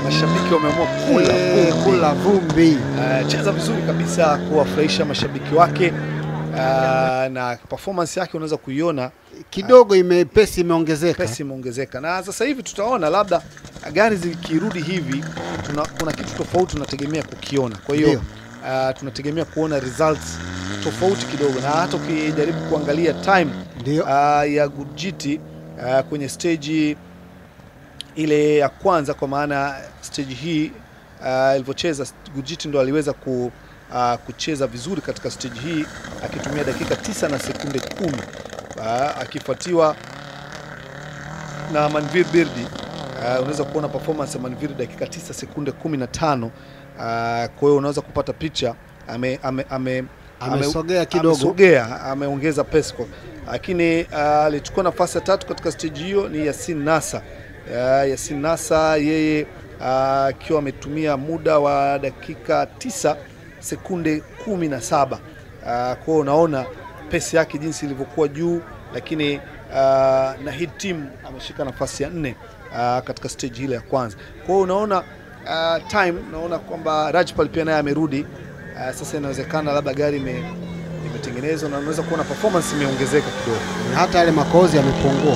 Speaker 1: Mashabiki wameamua kula vumbi. Cheza vizuri kabisa kuwafurahisha mashabiki wake. Na performance yake unaweza kuiona
Speaker 7: kidogo pesi imeongezeka. Na sasa hivi tutaona labda gari zikirudi hivi kuna kitu tofauti tunategemea kukiona. Kwa hiyo tunategemea kuona results tofauti kidogo, na hata ukijaribu kuangalia time ya Gurjit kwenye stage ile ya kwanza, kwa maana stage hii ilivyocheza Gurjit ndo aliweza kucheza vizuri katika stage hii akitumia dakika 9 na sekunde 10, akifuatiwa na Manvir Birdi. Unaweza kuona performance ya Manvir dakika 9 sekunde 15. Kwa hiyo unaweza kupata picha amesogea kidogo,
Speaker 1: ameongeza pesco, lakini alichukua nafasi ya 3 katika stage hiyo ni Yasin Nasa. Yasin Nasa yeye akiwa ametumia muda wa dakika 9 sekunde 17. Kwa hiyo unaona pesi yake jinsi ilivyokuwa juu, lakini na hii team ameshika nafasi ya 4 katika stage ile ya kwanza. Kwa hiyo unaona time, unaona kwamba Rajpal pia naye amerudi. Sasa inawezekana labda gari imetengenezwa na unaweza kuona performance imeongezeka kidogo,
Speaker 7: na hata yale makozi yamepungua.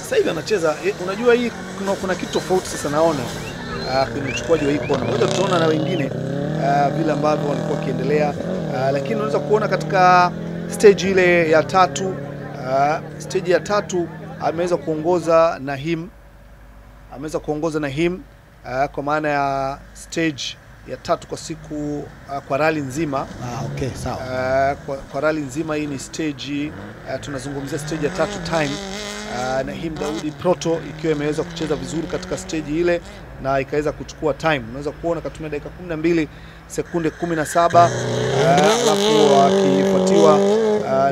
Speaker 1: Sasa hivi anacheza, unajua hii kuna kitu tofauti sasa naona kwenye uchukuaji wa hii kona. Ngoja tutaona na wengine vile ambavyo walikuwa kiendelea, lakini unaweza kuona katika stage ile ya 3, stage ya 3 ameweza kuongoza Nahim, kwa maana ya stage ya 3 kwa siku kwa rally nzima.
Speaker 7: Okay, sawa.
Speaker 1: Kwa rally nzima hii ni stage tunazungumzia stage ya 3 time. Nahim Daudi Proto ikiwa imeweza kucheza vizuri katika stage ile na ikaweza kuchukua time. Unaweza kuona katumia dakika 12 sekunde 17, alafu akifuatiwa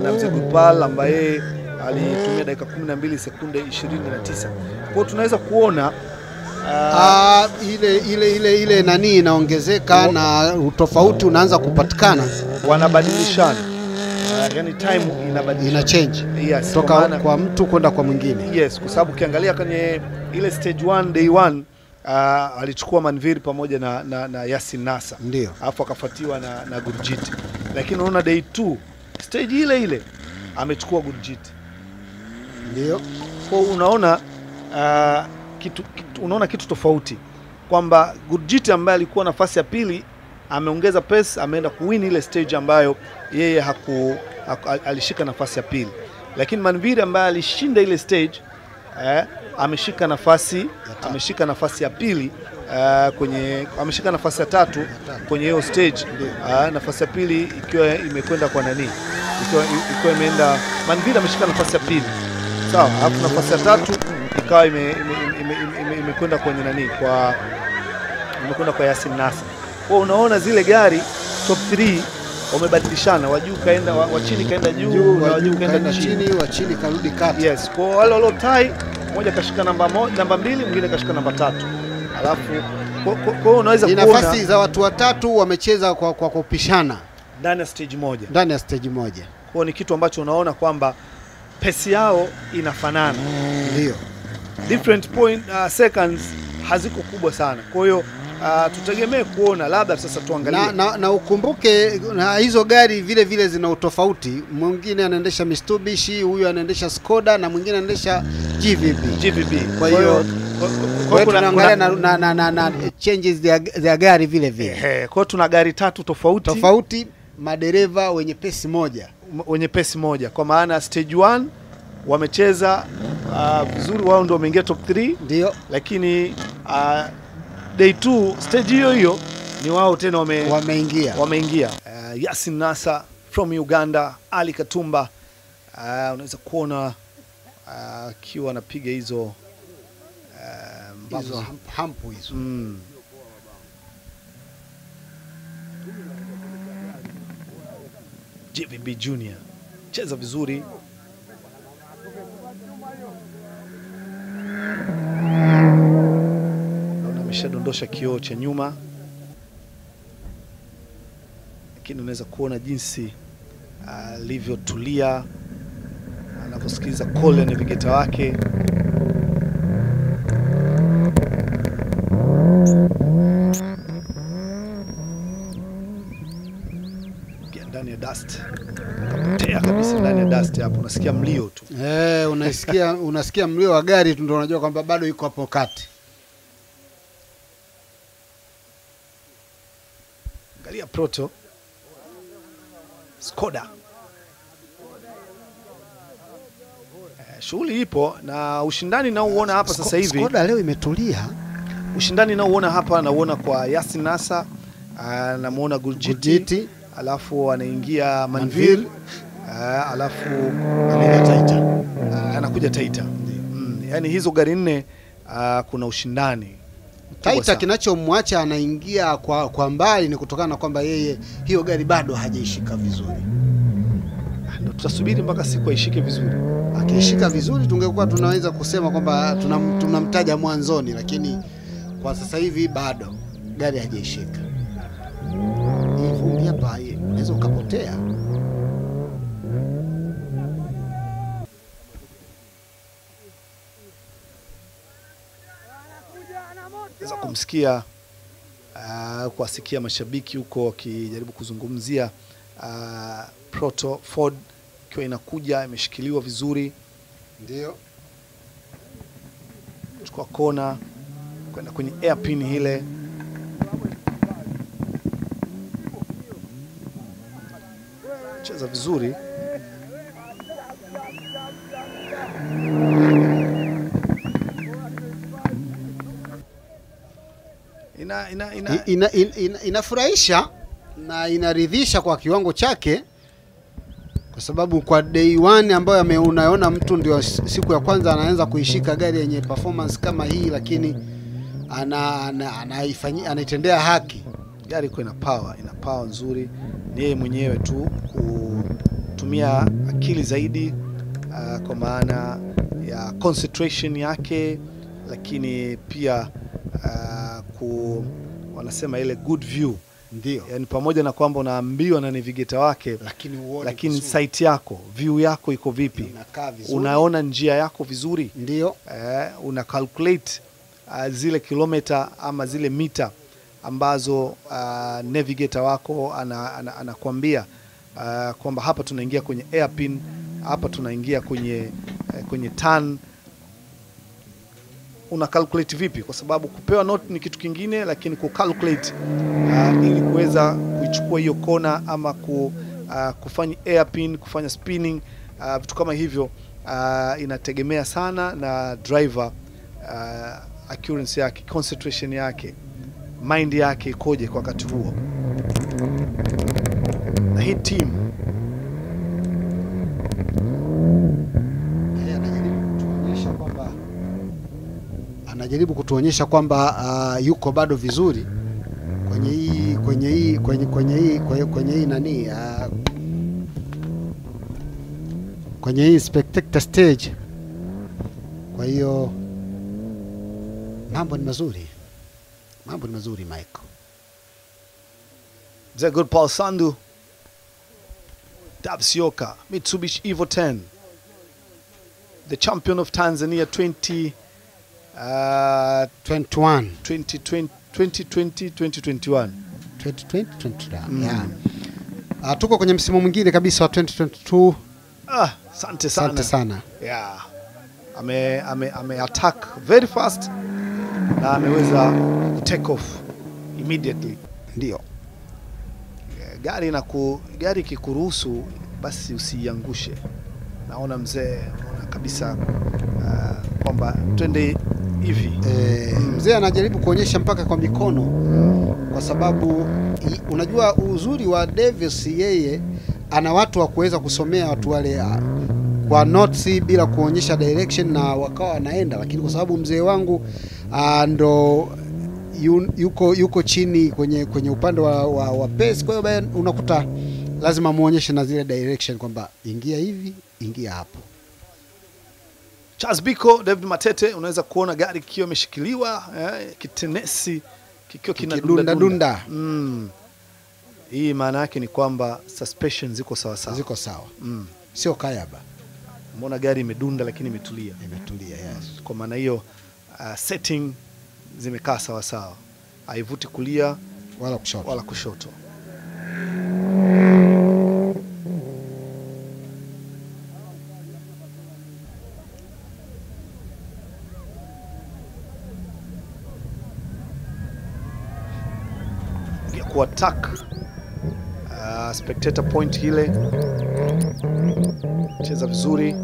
Speaker 1: na Mzee Gurpal ambaye alitumia dakika 12 sekunde 29. Kwa hiyo tunaweza kuona
Speaker 7: ile nani inaongezeka na utofauti unaanza kupatikana,
Speaker 1: wanabadilishana. Yani time
Speaker 7: ina change,
Speaker 1: yes,
Speaker 7: toka kwa mtu kwenda kwa mwingine.
Speaker 1: Yes, kwa sababu ukiangalia kwenye ile stage 1 day 1 alichukua Manvir pamoja na Yasin Nasa,
Speaker 7: ndio
Speaker 1: alafu akafuatiwa na Gurjit. Lakini unaona day 2 stage ile amechukua Gurjit,
Speaker 7: ndio.
Speaker 1: Kwa unaona kitu tofauti kwamba Gurjit ambaye alikuwa nafasi ya pili ameongeza pace, ameenda kuwin ile stage ambayo yeye alishika nafasi ya pili. Lakini Manvir ambaye alishinda ile stage ameshika nafasi ya pili ameshika nafasi ya 3 kwenye hiyo stage. Nafasi ya pili ikiwa imekwenda kwa nani? Ikiwa imeenda Manvir ameshika nafasi ya pili. Sawa, alafu nafasi ya 3 ikawa imekwenda kwenye nani? Imekwenda kwa Yasin Nasa. Kwa unaona zile gari top 3 wamebadilishana, wa juu kaenda wa chini kaenda juu, na wa juu kaenda chini,
Speaker 7: wa chini karudi kati.
Speaker 1: Yes, kwa wale walio tie, mmoja kashika namba 2, mwingine kashika namba 3. Alafu kwa unaweza kuona
Speaker 7: nafasi za watu watatu wamecheza kwa kupishana
Speaker 1: ndani ya stage moja.
Speaker 7: Kwa
Speaker 1: ni kitu ambacho unaona kwamba pesi yao inafanana.
Speaker 7: Ndio.
Speaker 1: Different seconds haziko kubwa sana. Kwa hiyo tutegemee kuona, labda sasa tuangalie.
Speaker 7: Na ukumbuke na hizo gari vile vile zina utofauti. Mwingine anaendesha Mitsubishi, huyu anaendesha Skoda na mwingine anaendesha GVB. Kwa hiyo tunaangalia na changes za gari vile vile.
Speaker 1: Kwa hiyo tuna gari 3 tofauti,
Speaker 7: madereva wenye pesi moja. Kwa maana stage 1 wamecheza vizuri, wao ndio wameingia top 3. Ndio.
Speaker 1: Lakini day 2 stage hiyo ni wao tena wameingia. Yasin Nasa from Uganda, Ali Katumba, unaweza kuona akiwa anapiga hizo
Speaker 7: hampu hizo.
Speaker 1: GVB Junior cheza vizuri. Naona ameshadondosha kioo cha nyuma, lakini unaweza kuona jinsi alivyotulia anaposikiliza call ya navigator wake. Ndani ya dust. Kapotea kabisa ndani ya dust hapo, unasikia mlio tu.
Speaker 7: Unasikia mlio wa gari tu ndio unajua kwamba bado yuko hapo kati.
Speaker 1: Angalia Proto. Skoda. Shughuli ipo na ushindani na uona hapa sasa hivi.
Speaker 7: Skoda leo imetulia.
Speaker 1: Ushindani na uona hapa, nauona kwa Yasin Nasa, namuona Gurjiti, alafu anaingia Manvir, alafu anakuja Taita. Yaani hizo gari 4 kuna ushindani.
Speaker 7: Taita kinachomwacha anaingia kwa mbali ni kutokana na kwamba yeye hiyo gari bado hajaishika vizuri.
Speaker 1: Ndio tutasubiri mpaka siku aishike vizuri.
Speaker 7: Akishika vizuri tungekuwa tunaweza kusema kwamba tunamtaja mwanzoni, lakini kwa sasa hivi bado gari hajaishika. Hii vumbi hapa unaweza ukapotea.
Speaker 1: Naweza kumsikia kuwasikia mashabiki huko wakijaribu kuzungumzia Proto Ford ikiwa inakuja, imeshikiliwa vizuri.
Speaker 7: Ndio.
Speaker 1: Chukua kona kwenda kwenye airpin ile. Cheza vizuri.
Speaker 7: Inafurahisha na inaridhisha kwa kiwango chake, kwa sababu kwa day 1 ambayo unaona mtu ndio siku ya kwanza anaanza kuishika gari yenye performance kama hii, lakini anaitendea haki.
Speaker 1: Gari ina power nzuri. Ni yeye mwenyewe tu kutumia akili zaidi, kwa maana ya concentration yake, lakini pia wanasema ile good view.
Speaker 7: Ndio.
Speaker 1: Yani pamoja na kwamba unaambiwa na navigator wake, lakini sight yako, view yako iko vipi? Unaona njia yako vizuri?
Speaker 7: Ndio.
Speaker 1: Una calculate zile kilomita ama zile mita ambazo navigator wako anakuambia kwamba hapa tunaingia kwenye airpin, hapa tunaingia kwenye turn. Una calculate vipi? Kwa sababu kupewa note ni kitu kingine, lakini ku calculate ili kuweza kuichukua hiyo kona ama kufanya airpin, kufanya spinning, vitu kama hivyo, inategemea sana na driver, accuracy yake, concentration yake, mind yake ikoje kwa wakati huo. Na hii team
Speaker 7: anajaribu kutuonyesha kwamba yuko bado vizuri kwenye hii spectator stage. Kwa hiyo mambo ni mazuri Michael.
Speaker 1: The good Paul Sandu, Tabsioka, Mitsubishi Evo 10. the champion of Tanzania 2021. 2021.
Speaker 7: Yeah. Tuko kwenye msimu mwingine kabisa wa 2022.
Speaker 1: Asante sana.
Speaker 7: Asante sana.
Speaker 1: Yeah. Ame attack very fast na ameweza take off immediately.
Speaker 7: Ndio.
Speaker 1: Gari kikuruhusu basi usiangushe. Naona mzee, unaona kabisa kwamba twende hivi.
Speaker 7: Mzee anajaribu kuonyesha mpaka kwa mikono, kwa sababu unajua uzuri wa Davis, yeye ana watu wa kuweza kusomea watu wale kwa notes bila kuonyesha direction na wakawa wanaenda, lakini kwa sababu mzee wangu ndo yuko chini kwenye upande wa pace, kwa hiyo unakuta lazima muonyeshe na zile direction kwamba ingia hivi, ingia hapo.
Speaker 1: Charles Biko, David Matete, unaweza kuona gari kikiwa imeshikiliwa, kitenesi kikiwa kinadunda. Hii maana yake ni kwamba suspension ziko sawa sawa.
Speaker 7: Ziko sawa. Sio kayaba.
Speaker 1: Mbona gari imedunda lakini imetulia.
Speaker 7: Imetulia, yes.
Speaker 1: Kwa maana hiyo setting zimekaa sawa sawa. Haivuti kulia wala kushoto. Attack spectator point ile, cheza vizuri.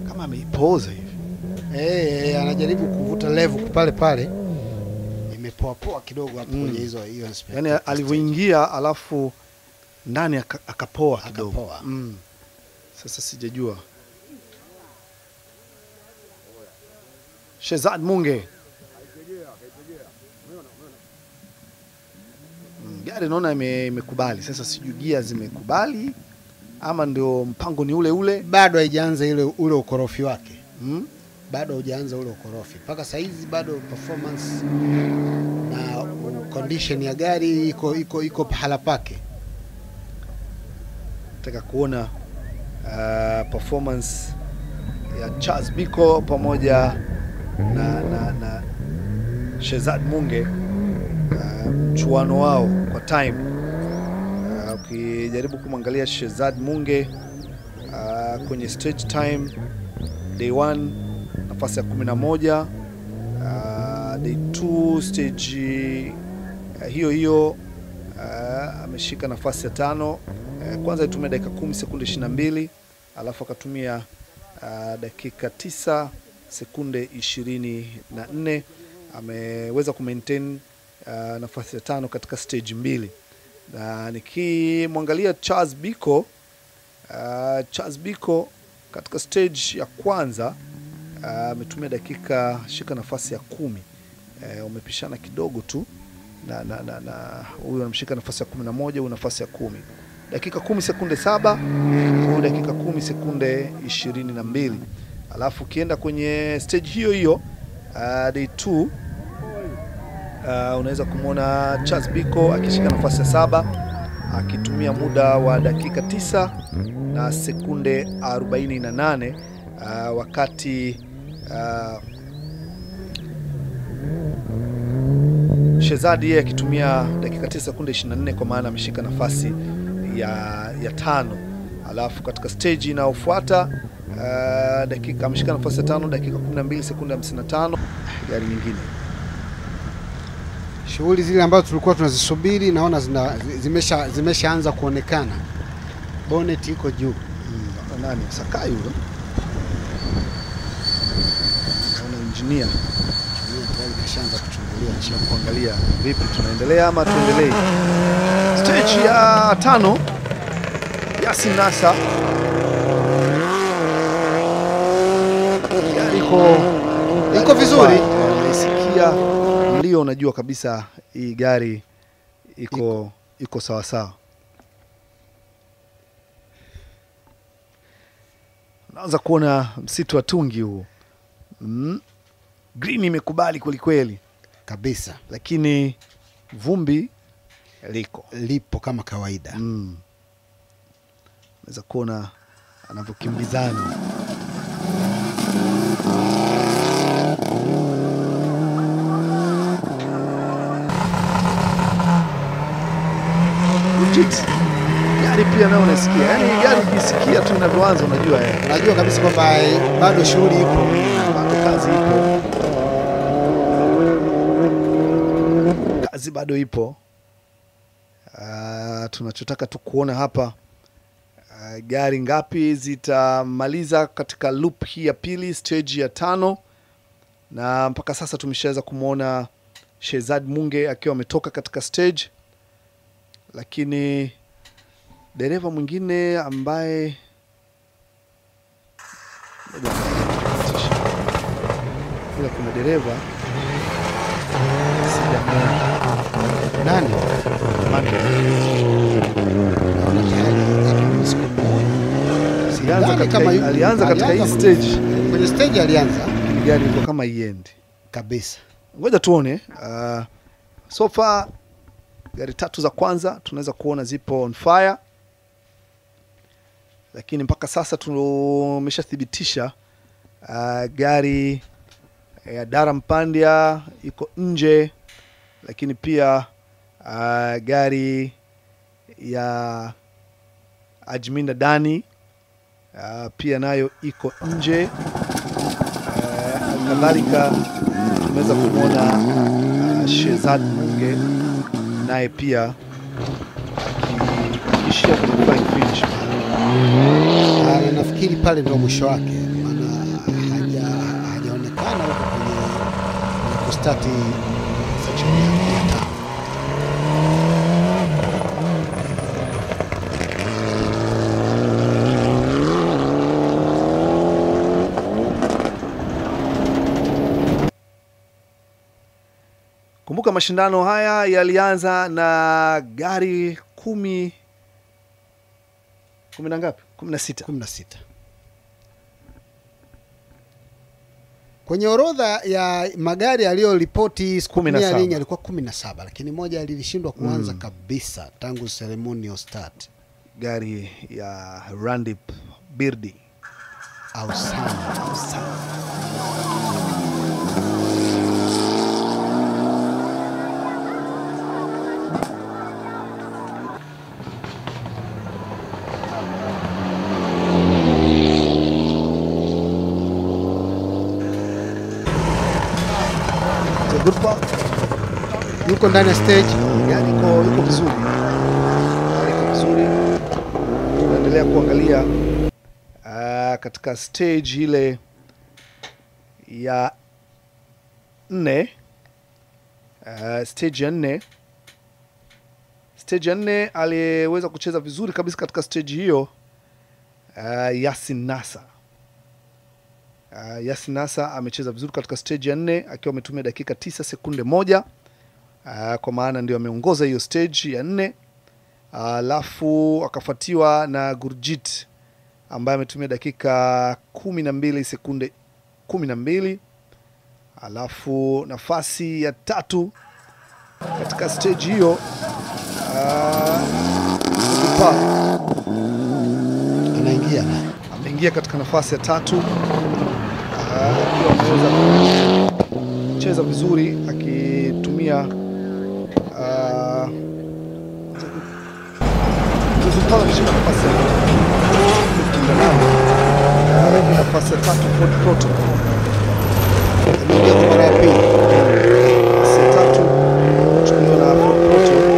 Speaker 1: Kama ameipoza hivi,
Speaker 7: anajaribu kuvuta level pale. Imepoa kidogo hapo kwenye hiyo inspector.
Speaker 1: Yani alivyoingia alafu ndani akapoa kidogo. Sasa sijajua. Shehzad Munge. Gari naona imekubali. Sasa sijui gia zimekubali ama ndio mpango ni ule.
Speaker 7: Bado haijaanza ule ukorofi wake. Bado hujaanza ule ukorofi. Mpaka saizi bado performance na condition ya gari iko pahala pake.
Speaker 1: Nataka kuona performance ya Charles Biko pamoja na Shehzad Munge, mchuano wao kwa time. Ukijaribu kumwangalia Shehzad Munge kwenye stage time, day 1 nafasi ya 11, day 2 stage hiyo ameshika nafasi ya 5. Kwanza alitumia dakika 10 sekunde 22, alafu akatumia dakika 9 sekunde 24. Ameweza kumaintain nafasi ya 5 katika stage 2. Na nikimwangalia Charles Biko katika stage ya kwanza ametumia dakika shika nafasi ya 10. Umepishana kidogo tu na huyu anamshika nafasi ya 11, huyu nafasi ya 10. Dakika 10 sekunde 7, huyu dakika 10 sekunde 22. Alafu ukienda kwenye stage hiyo day 2, unaweza kumwona Charles Biko akishika nafasi ya 7 akitumia muda wa dakika 9 na sekunde 48, wakati Shehzad yeye akitumia dakika 9 sekunde 24, kwa maana ameshika nafasi ya 5. Alafu katika stage inayofuata dakika ameshika nafasi ya 5 dakika 12 sekunde 55. Gari nyingine,
Speaker 7: shughuli zile ambazo tulikuwa tunazisubiri naona zimeshaanza kuonekana. Bonnet iko juu.
Speaker 1: Nani Sakai huyo? Naona engineer
Speaker 7: tayari kashaanza kuchungulia
Speaker 1: kuangalia vipi tunaendelea ama tuendelee. Stage ya 5, Yasin Nasa. Iko vizuri. Naisikia mlio, unajua kabisa hii gari iko sawa sawa. Naanza kuona msitu wa tungi huu. Green imekubali kweli
Speaker 7: kabisa,
Speaker 1: lakini vumbi
Speaker 7: lipo kama kawaida.
Speaker 1: Unaweza kuona anavyokimbizana. Gari pia nao unasikia. Yaani gari ukisikia tu inavyoanza unajua
Speaker 7: kabisa kwamba bado shughuli ipo,
Speaker 1: bado kazi ipo. Kazi bado ipo. Tunachotaka tu kuona hapa gari ngapi zitamaliza katika loop hii ya pili, stage ya 5. Na mpaka sasa tumeshaweza kumuona Shehzad Munge akiwa ametoka katika stage, lakini dereva mwingine ambaye kuna dereva
Speaker 7: nani
Speaker 1: alianza katika hii stage.
Speaker 7: Kwenye stage alianza,
Speaker 1: gari liko kama iendi
Speaker 7: kabisa.
Speaker 1: Ngoja tuone. So far gari 3 za kwanza tunaweza kuona zipo on fire, lakini mpaka sasa tumeshathibitisha gari ya Daram Pandya iko nje, lakini pia gari ya Ajminda Dani pia nayo iko nje. Kadhalika tumeweza kumwona Shehzad Munge naye pia akiishia kwenye finish.
Speaker 7: Nafikiri pale ndio mwisho wake, maana hajaonekana huko kwenye kustati section ya 5.
Speaker 1: Kumbuka mashindano haya yalianza na gari 10 na ngapi? 16.
Speaker 7: Kwenye orodha ya magari aliyoripoti
Speaker 1: Scrutineering
Speaker 7: alikuwa 17, lakini moja lilishindwa kuanza kabisa tangu ceremonial start.
Speaker 1: Gari ya Randip Birdi
Speaker 7: au sana. Yuko ndani ya stage,
Speaker 1: yani yuko vizuri. Tunaendelea kuangalia katika stage ile ya 4. Stage ya 4. Stage ya 4 aliweza kucheza vizuri kabisa katika stage hiyo Yasin Nasa. Yasin Nasa amecheza vizuri katika stage ya 4 akiwa ametumia dakika 9 sekunde 1. Kwa maana ndio ameongoza hiyo stage ya 4. Alafu akafuatiwa na Gurjit ambaye ametumia dakika 12 sekunde 12. Alafu nafasi ya 3 katika stage hiyo ameingia katika nafasi ya 3. Akiwa ameweza kucheza vizuri akitumia nafasi ya 3 Ford Protocol.
Speaker 7: Ameingia kwa mara ya pili.
Speaker 1: Nafasi ya 3 chukuliwa na Ford Protocol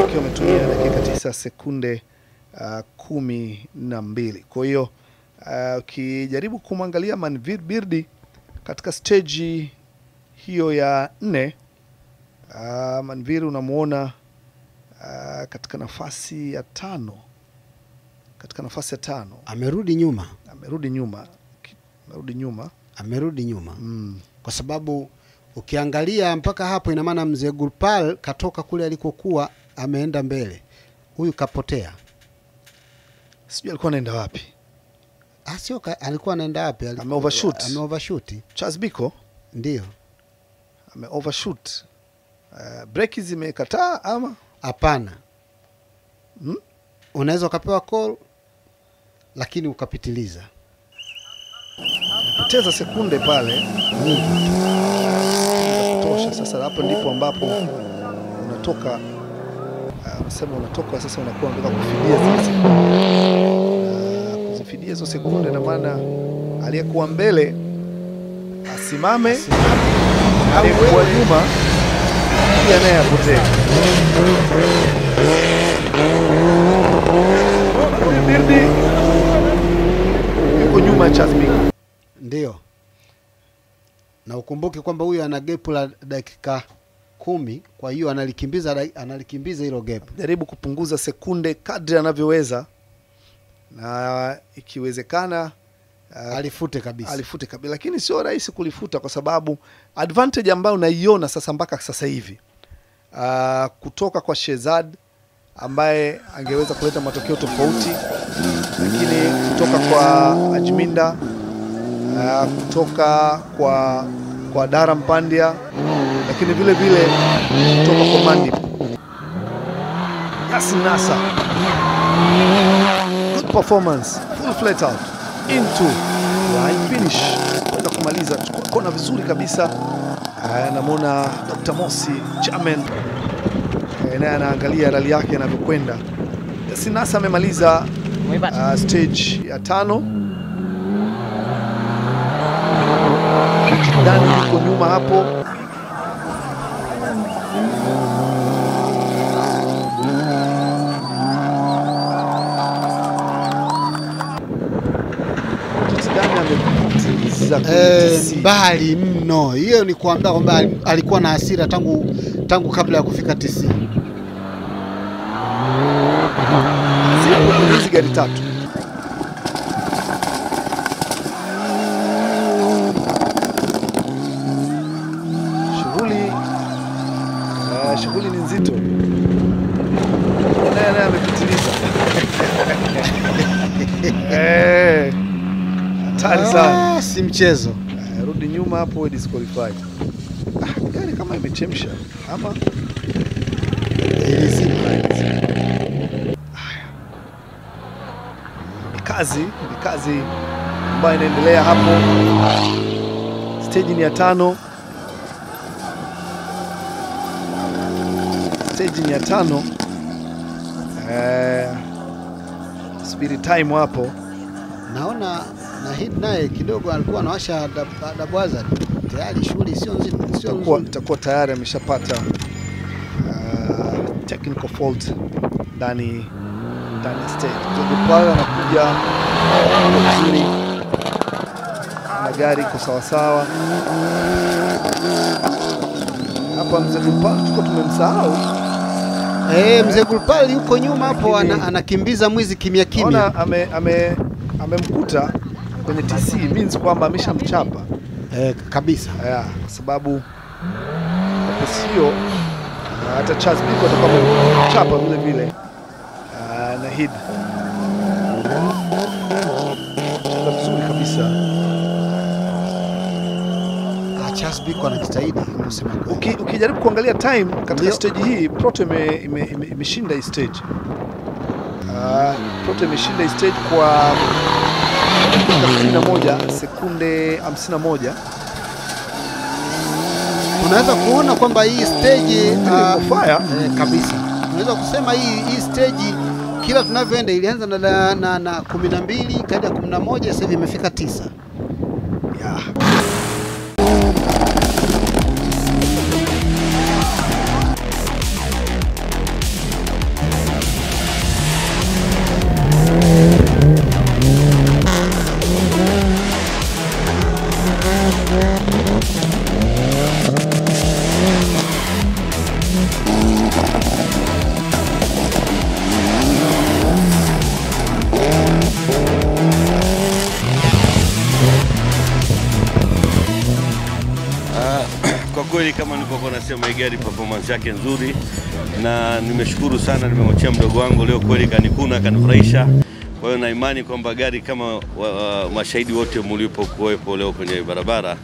Speaker 1: akiwa ametumia dakika 9 sekunde 12. Kwa hiyo ukijaribu kumwangalia Manvir Birdi katika stage hiyo ya 4, Manvir unamuona katika nafasi ya 5. Katika nafasi ya 5
Speaker 7: amerudi nyuma. Kwa sababu ukiangalia mpaka hapo ina maana mzee Gurpal katoka kule alikokuwa ameenda mbele. Huyu kapotea.
Speaker 1: Sijui alikuwa anaenda wapi.
Speaker 7: Sio alikuwa anaenda wapi?
Speaker 1: Ame-overshoot.
Speaker 7: Ame-overshoot.
Speaker 1: Charles Biko
Speaker 7: Ndio.
Speaker 1: Ame-overshoot. Breki zimekataa ama?
Speaker 7: Hapana. Unaweza ukapewa call lakini ukapitiliza.
Speaker 1: Poteza sekunde pale. Tosha. Sasa hapo ndipo ambapo unatoka unasema unatoka sasa, unakuwa unataka kufidia sasa. Kuzifidia hizo sekunde, na maana aliyekuwa mbele asimame, aliyekuwa nyuma pia naye apotee. Yuko nyuma ya Charles Biko.
Speaker 7: Ndio. Na ukumbuke kwamba huyu ana gap la dakika 10, kwa hiyo analikimbiza hilo gap.
Speaker 1: Jaribu kupunguza sekunde kadri anavyoweza, na ikiwezekana
Speaker 7: alifute kabisa.
Speaker 1: Lakini sio rahisi kulifuta, kwa sababu advantage ambayo unaiona sasa mpaka sasa hivi kutoka kwa Shehzad ambaye angeweza kuleta matokeo tofauti, lakini kutoka kwa Ajminda, kutoka kwa Dara Mpandia, lakini vile vile kutoka kwa Mandip. Yasin Nasa, good performance, full flat out into line finish, kwenda kumaliza kona vizuri kabisa. Namuona Dr. Mosi Chairman naye anaangalia rally yake inavyokwenda. Yasin Nasa amemaliza stage ya 5. Dani yuko nyuma hapo.
Speaker 7: Mbali mno. Hiyo ni kuambia kwamba alikuwa na hasira tangu kabla ya kufika TC.
Speaker 1: Hizi gari 3. Shughuli ni nzito. Naye amepitiliza. Hatari sana.
Speaker 7: Si mchezo.
Speaker 1: Rudi nyuma hapo, we disqualified. Gari kama imechemsha ama ni kazi ambayo inaendelea hapo. Stage ni ya 5. Stage ni ya 5. Speed time hapo.
Speaker 7: Naona Nahid naye kidogo alikuwa anawasha dabwaza. Tayari shughuli sio nzito.
Speaker 1: Itakuwa tayari ameshapata technical fault ndani ya stage. Mzegulpal anakuja vizuri na gari iko sawa sawa. Hapa Mzegulpal tuko tumemsahau.
Speaker 7: Mzegulpal yuko nyuma hapo, anakimbiza mwizi kimya.
Speaker 1: Ona amemkuta kwenye TC, means kwamba ameshamchapa
Speaker 7: kabisa.
Speaker 1: Kwa sababu sio hata Charles Biko atakuwa amemchapa vile vile. Nahid vizuri kabisa.
Speaker 7: Charles Biko anajitahidi kusema.
Speaker 1: Ukijaribu kuangalia time katika stage hii, Proto imeshinda hii stage. Proto imeshinda hii stage kwa 51 sekunde 51.
Speaker 7: Unaweza kuona kwamba hii stage
Speaker 1: fire
Speaker 7: kabisa. Unaweza kusema hii stage kila tunavyoenda ilianza na 12 kaja 11, sasa hivi imefika 9.
Speaker 8: Kwa kweli kama nilivyokuwa nasema, hii gari performance yake nzuri, na nimeshukuru sana, nimemwachia mdogo wangu leo, kweli kanikuna kanifurahisha. Kwa hiyo na imani kwamba gari kama mashahidi wote mlipokuwepo leo kwenye barabara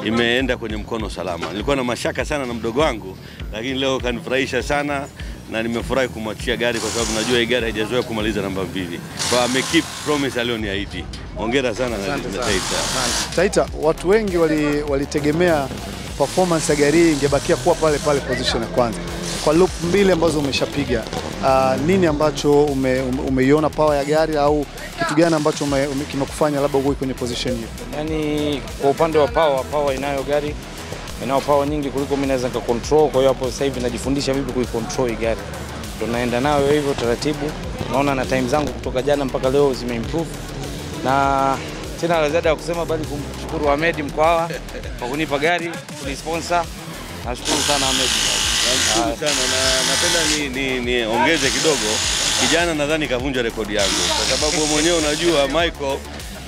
Speaker 8: imeenda kwenye mkono salama. Nilikuwa na mashaka sana na mdogo wangu, lakini leo kanifurahisha sana na nimefurahi kumwachia gari kwa sababu najua hii gari haijazoea kumaliza namba 2. Kwa amekeep promise alioniahidi. Hongera sana na
Speaker 1: Taita. Watu wengi walitegemea performance ya gari ingebakia kuwa pale pale position ya kwanza. Kwa loop 2 ambazo umeshapiga, nini ambacho umeiona power ya gari au kitu gani ambacho kimekufanya labda uwe kwenye position hiyo?
Speaker 9: Yani kwa upande wa power inayo gari inao power nyingi kuliko mimi naweza control. Kwa hiyo hapo sasa hivi najifundisha vipi kuicontrol hii gari, ndio naenda nayo hivyo taratibu. Naona na time zangu kutoka jana mpaka leo zimeimprove, na tena la ziada ya kusema bali kumshukuru Ahmed Mkwawa kwa kunipa gari, kunisponsor. Nashukuru sana Ahmed.
Speaker 8: Nashukuru sana na napenda niongeze kidogo. Kijana nadhani kavunja rekodi yangu kwa sababu mwenyewe unajua Michael,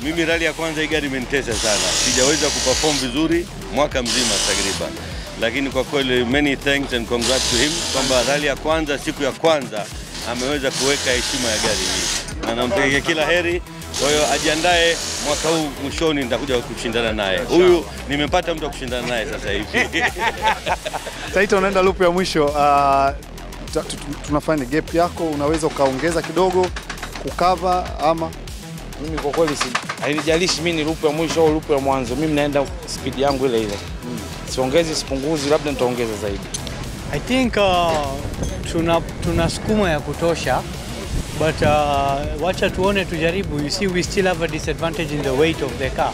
Speaker 8: mimi rally ya kwanza hii gari imenitesa sana. Sijaweza kuperform vizuri mwaka mzima takriban. Lakini kwa kweli many thanks and congrats to him kwamba rally ya kwanza siku ya kwanza ameweza kuweka heshima ya gari hii. Na namtakia kila heri. Kwa hiyo ajiandae mwaka huu mwishoni nitakuja kushindana naye. Huyu nimepata mtu wa kushindana naye sasa hivi.
Speaker 1: Taita, unaenda loop ya mwisho. Tunafanya gap yako, unaweza ukaongeza kidogo kukava ama?
Speaker 9: Mimi kwa kweli hainijalishi mimi ni loop ya mwisho au loop ya mwanzo. Mimi naenda speed yangu ile ile. Siongezi sipunguzi, labda nitaongeza zaidi.
Speaker 10: I think tunasukuma ya kutosha, but wacha tuone, tujaribu. You see, we still have a disadvantage in the weight of the car,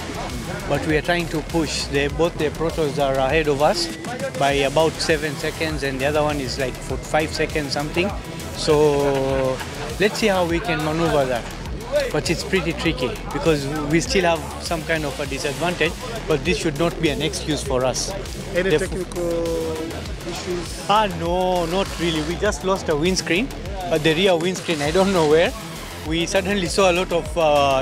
Speaker 10: but we are trying to push. Both the protos are ahead of us by about 7 seconds and the other one is like 5 seconds something. So let's see how we can maneuver that. But it's pretty tricky because we still have some kind of a disadvantage, but this should not be an excuse for us.
Speaker 1: Any technical issues?
Speaker 10: No, not really. We just lost a windscreen, the rear windscreen, I don't know where. We suddenly saw a lot of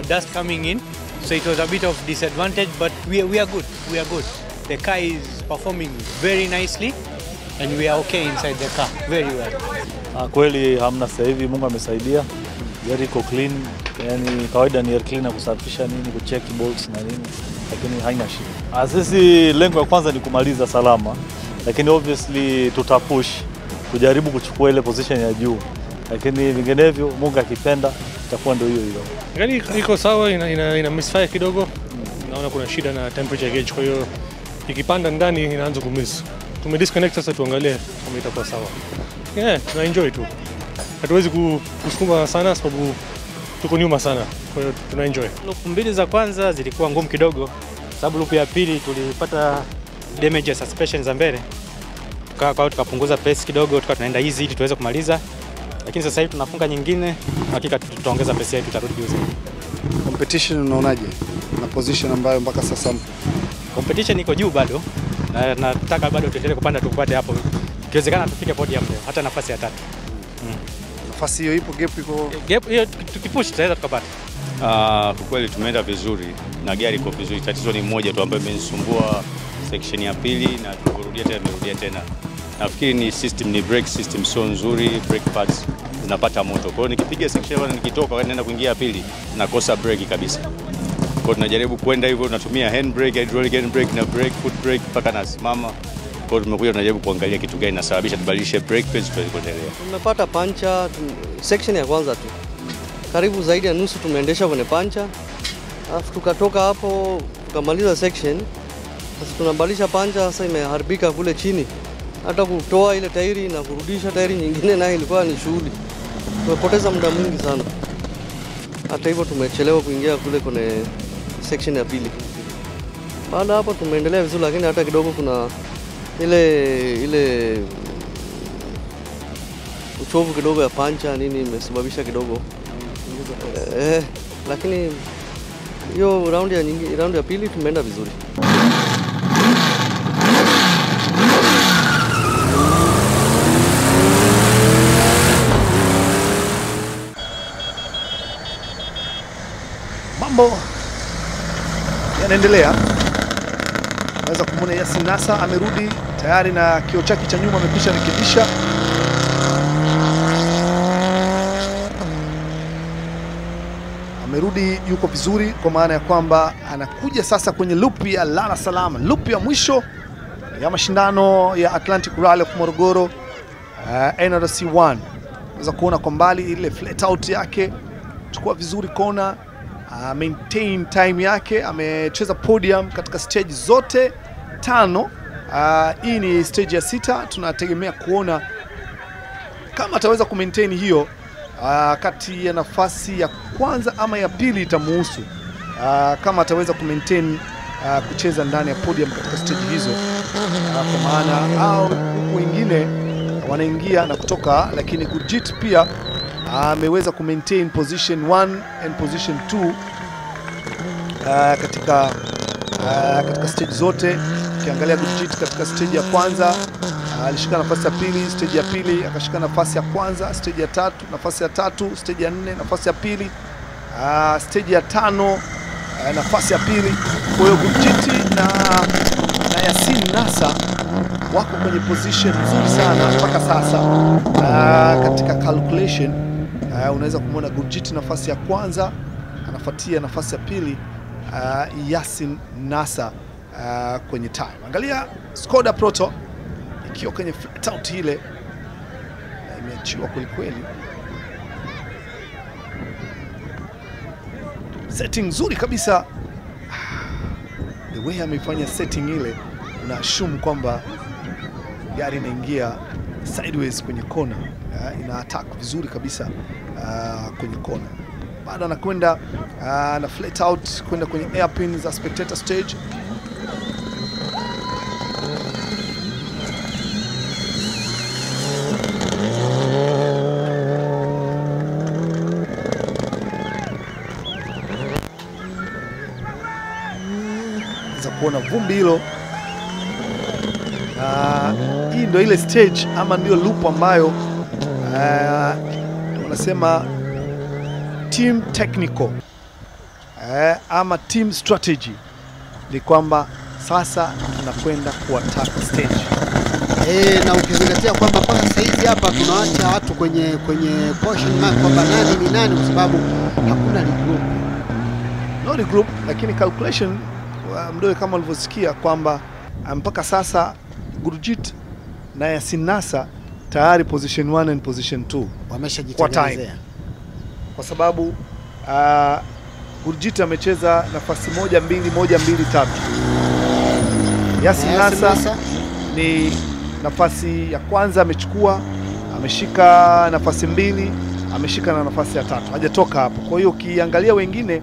Speaker 10: dust coming in, so it was a bit of disadvantage, but we are good. We are good. The car is performing very nicely and we are okay inside the car, very well.
Speaker 2: Kweli hamna sasa hivi, Mungu amesaidia. Gari iko clean, yani kawaida ni air cleaner kusafisha nini, kucheck bolts na nini, lakini haina shida. Sisi lengo la kwanza ni kumaliza salama, lakini obviously tutapush kujaribu kuchukua ile position ya juu, lakini vinginevyo Mungu akipenda itakuwa ndio hiyo hiyo.
Speaker 11: Gari iko sawa, ina misfire kidogo. Naona kuna shida na temperature gauge, kwa hiyo ikipanda ndani inaanza kumiss. Tumedisconnect sasa, tuangalie kama itakuwa sawa. Tuna enjoy tu. Hatuwezi kusukuma sana sababu tuko nyuma sana. Kwa hiyo tuna enjoy.
Speaker 10: Loop 2 za kwanza zilikuwa ngumu kidogo, sababu loop ya pili tulipata damage ya suspension za mbele. Kwa hiyo tukapunguza pace kidogo, tunaenda easy ili tuweze kumaliza. Lakini sasa hivi tunafunga nyingine, hakika tutaongeza pace yetu, tutarudi juu zaidi.
Speaker 1: Competition unaonaje? Na position ambayo mpaka sasa mpo?
Speaker 10: Competition iko juu bado. Na nataka bado tuendelee kupanda tupate hapo. Ikiwezekana tufike podium leo, hata nafasi ya 3.
Speaker 1: Nafasi hiyo ipo, gap iko.
Speaker 10: Gap hiyo tukipush tutaweza tukapata.
Speaker 12: Kwa kweli tumeenda vizuri na gari iko vizuri. Tatizo ni moja tu ambayo imenisumbua section ya pili na tumerudia tena. Nafikiri ni system, ni brake system sio nzuri, brake pads zinapata moto. Kwa hiyo nikipiga section moja nikitoka naenda kuingia ya pili nakosa brake kabisa. Kwa hiyo tunajaribu kwenda hivyo, tunatumia hand brake, hydraulic hand brake na brake, foot brake mpaka nasimama. Kwa hiyo tumekuja tunajaribu kuangalia kitu gani nasababisha tubadilishe brake pads tuweze kuendelea.
Speaker 13: Tumepata pancha section ya kwanza tu. Karibu zaidi ya nusu tumeendesha kwenye pancha. Alafu tukatoka hapo tukamaliza section. Sasa tunabadilisha pancha, sasa imeharibika kule chini. Hata kutoa ile tairi na kurudisha tairi nyingine nayo ilikuwa ni shughuli. Tumepoteza muda mwingi sana. Hata hivyo tumechelewa kuingia kule kwenye section ya pili. Baada hapo tumeendelea vizuri, lakini hata kidogo kuna ile uchovu kidogo ya pancha nini imesababisha kidogo. Lakini hiyo round ya pili tumeenda vizuri.
Speaker 1: Mambo yanaendelea. Naweza kumwona Yasin Nasa amerudi tayari na kioo chake cha nyuma amekwisha rekebisha. amerudi, yuko vizuri, kwa maana ya kwamba anakuja sasa kwenye loop ya lala salama, loop ya mwisho ya mashindano ya Atlantic Rally of Morogoro NRC1. Unaweza kuona kwa mbali ile flat out yake, chukua vizuri kona, maintain time yake, amecheza podium katika stage zote 5. Hii ni stage ya 6, tunategemea kuona kama ataweza kumaintain hiyo kati ya nafasi ya kwanza ama ya pili itamuhusu. Kama ataweza kumaintain kucheza ndani ya podium katika stage hizo, kwa maana au wengine wanaingia na kutoka, lakini Gurjit pia ameweza kumaintain position 1 and position 2 katika stage zote. Ukiangalia Gurjit katika stage ya kwanza alishika nafasi ya pili, stage ya pili akashika nafasi ya kwanza, stage ya 3 nafasi ya 3, stage ya 4 nafasi ya pili, stage ya 5 nafasi ya pili. Kwa hiyo Gurjit na Yasin Nasa wako kwenye position nzuri sana mpaka sasa. Katika calculation unaweza kumwona Gurjit nafasi ya kwanza, anafuatia nafasi ya pili Yasin Nasa kwenye time. Angalia Skoda Proto ikiwa kwenye flat out ile, imeachiwa kwelikweli. Setting nzuri kabisa, the way ameifanya setting ile, una assume kwamba gari inaingia sideways kwenye kona, ina attack vizuri kabisa kwenye kona. Baada anakwenda na flat out kwenda kwenye airpin za spectator stage. Kuona vumbi hilo. Hii ndio ile stage ama ndio loop ambayo wanasema team technical ama team strategy, ni kwamba sasa tunakwenda kuattack stage.
Speaker 7: Na ukizingatia kwamba mpaka sasa hivi hapa tunaacha watu kwenye portion mark kwamba nani ni nani, kwa sababu hakuna regroup.
Speaker 1: No regroup, lakini calculation mdoe kama ulivyosikia kwamba mpaka sasa Gurjit na Yasin Nasa tayari position 1 and position 2
Speaker 7: wameshajitengenezea,
Speaker 1: kwa sababu Gurjit amecheza nafasi 1 2 1 2 3. Yasin Nasa ni nafasi ya kwanza amechukua, ameshika nafasi 2, ameshika na nafasi ya 3, hajatoka hapo. Kwa hiyo ukiangalia wengine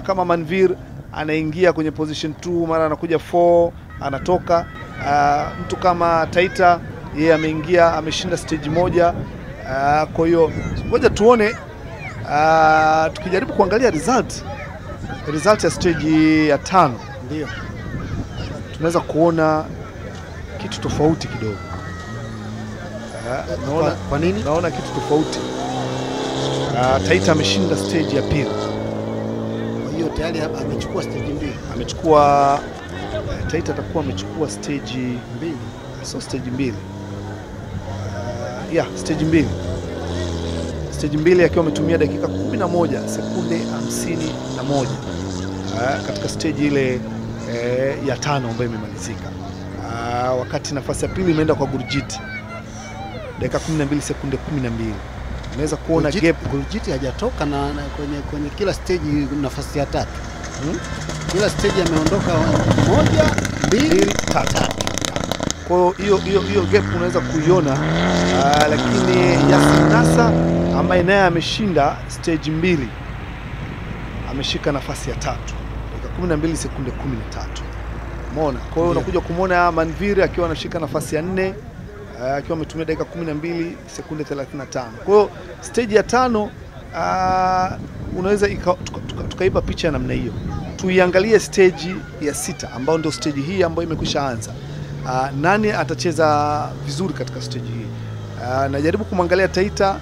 Speaker 1: kama Manvir anaingia kwenye position 2, mara anakuja 4 anatoka. Mtu kama Taita yeye ameingia, ameshinda stage 1. Kwa hiyo ngoja tuone, tukijaribu kuangalia result ya stage ya 5,
Speaker 7: ndio
Speaker 1: tunaweza kuona kitu tofauti kidogo.
Speaker 7: Kwa nini?
Speaker 1: Naona kitu tofauti. Taita ameshinda stage ya pili,
Speaker 7: tayari amechukua stage 2.
Speaker 1: Amechukua Taita atakuwa amechukua stage 2. So stage 2. Stage 2. Stage 2 akiwa ametumia dakika 11 sekunde 51 katika stage ile ya 5 ambayo imemalizika. Wakati nafasi ya pili imeenda kwa Gurjit, dakika 12 sekunde 12. Unaweza kuona gap.
Speaker 7: Gurjit hajatoka na kwenye kila stage nafasi ya 3. Kila stage ameondoka 1 2 3.
Speaker 1: Kwa hiyo gap unaweza kuiona, lakini Yasin Nasa ambaye naye ameshinda stage 2 ameshika nafasi ya 3, dakika 12 sekunde 13. Umeona? Kwa hiyo unakuja kumwona Manvir akiwa anashika nafasi ya 4 akiwa ametumia dakika 12 sekunde 35. Kwa hiyo stage ya 5 unaweza tukaipa picha ya namna hiyo. Tuiangalie stage ya 6 ambayo ndio stage hii ambayo imekwisha anza. Nani atacheza vizuri katika stage hii? Najaribu kumwangalia Taita,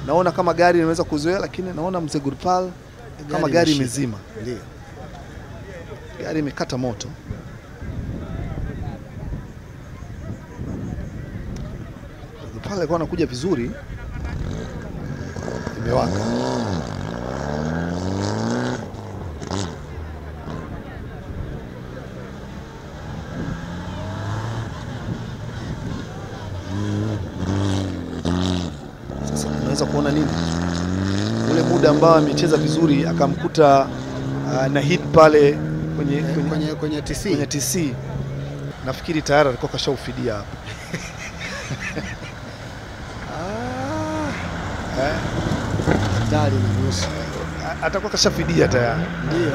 Speaker 1: naona kama gari inaweza kuzoea, lakini naona Mzee Gurpal kama gari imezima.
Speaker 7: Ndio.
Speaker 1: Gari imekata moto. Gurpal alikuwa anakuja vizuri, imewaka. unaweza kuona nini? Ule muda ambao amecheza vizuri akamkuta na hit pale kwenye TC. Nafikiri tayari alikuwa kashaufidia hapo.
Speaker 7: Dali na nusu.
Speaker 1: Atakuwa kashafidia tayari.
Speaker 7: Ndio.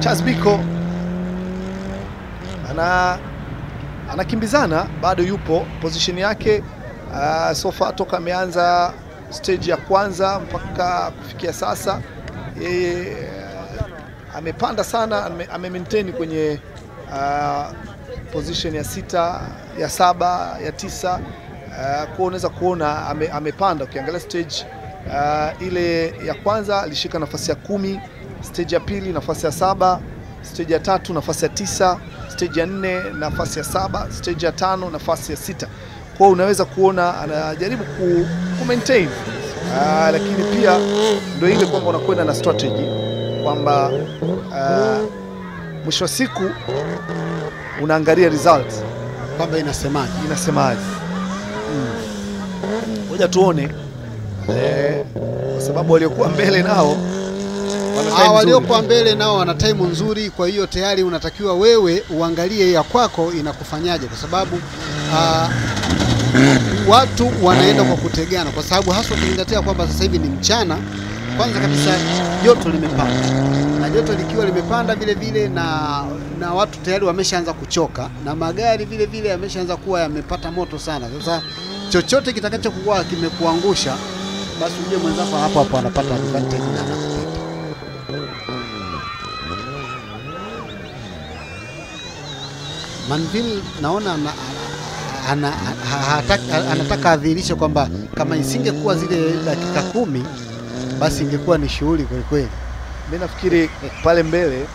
Speaker 1: Charles Biko anakimbizana, bado yupo position yake. So far toka ameanza stage ya kwanza mpaka kufikia sasa yeye amepanda sana, ame-maintain kwenye position ya 6, ya 7, ya 9. Kwa unaweza kuona amepanda. Ukiangalia stage ile ya kwanza alishika nafasi ya 10, stage ya pili nafasi ya 7, stage ya 3 nafasi ya 9, stage ya 4 nafasi ya 7, stage ya 5 nafasi ya 6. Kwa unaweza kuona anajaribu ku maintain, lakini pia ndio ile kwamba unakwenda na strategy kwamba mwisho wa siku unaangalia results
Speaker 7: kwamba inasemaje.
Speaker 1: Ngoja tuone, kwa sababu waliokuwa mbele nao
Speaker 7: waliokuwa mbele nao wana time nzuri. Kwa hiyo tayari unatakiwa wewe uangalie ya kwako inakufanyaje, kwa sababu watu wanaenda kwa kutegana, kwa sababu hasa ukizingatia kwamba sasa hivi ni mchana. Kwanza kabisa joto limepanda, na joto likiwa limepanda vile vile na watu tayari wameshaanza kuchoka, na magari vile vile yameshaanza kuwa yamepata moto sana. Sasa chochote kitakachokuwa kimekuangusha, basi uje mwenzako hapo anapata advantage na anakupita. Manville naona anataka adhihirishe kwamba kama isingekuwa zile dakika 10 basi ingekuwa ni shughuli kweli kweli.
Speaker 1: Mimi nafikiri pale mbele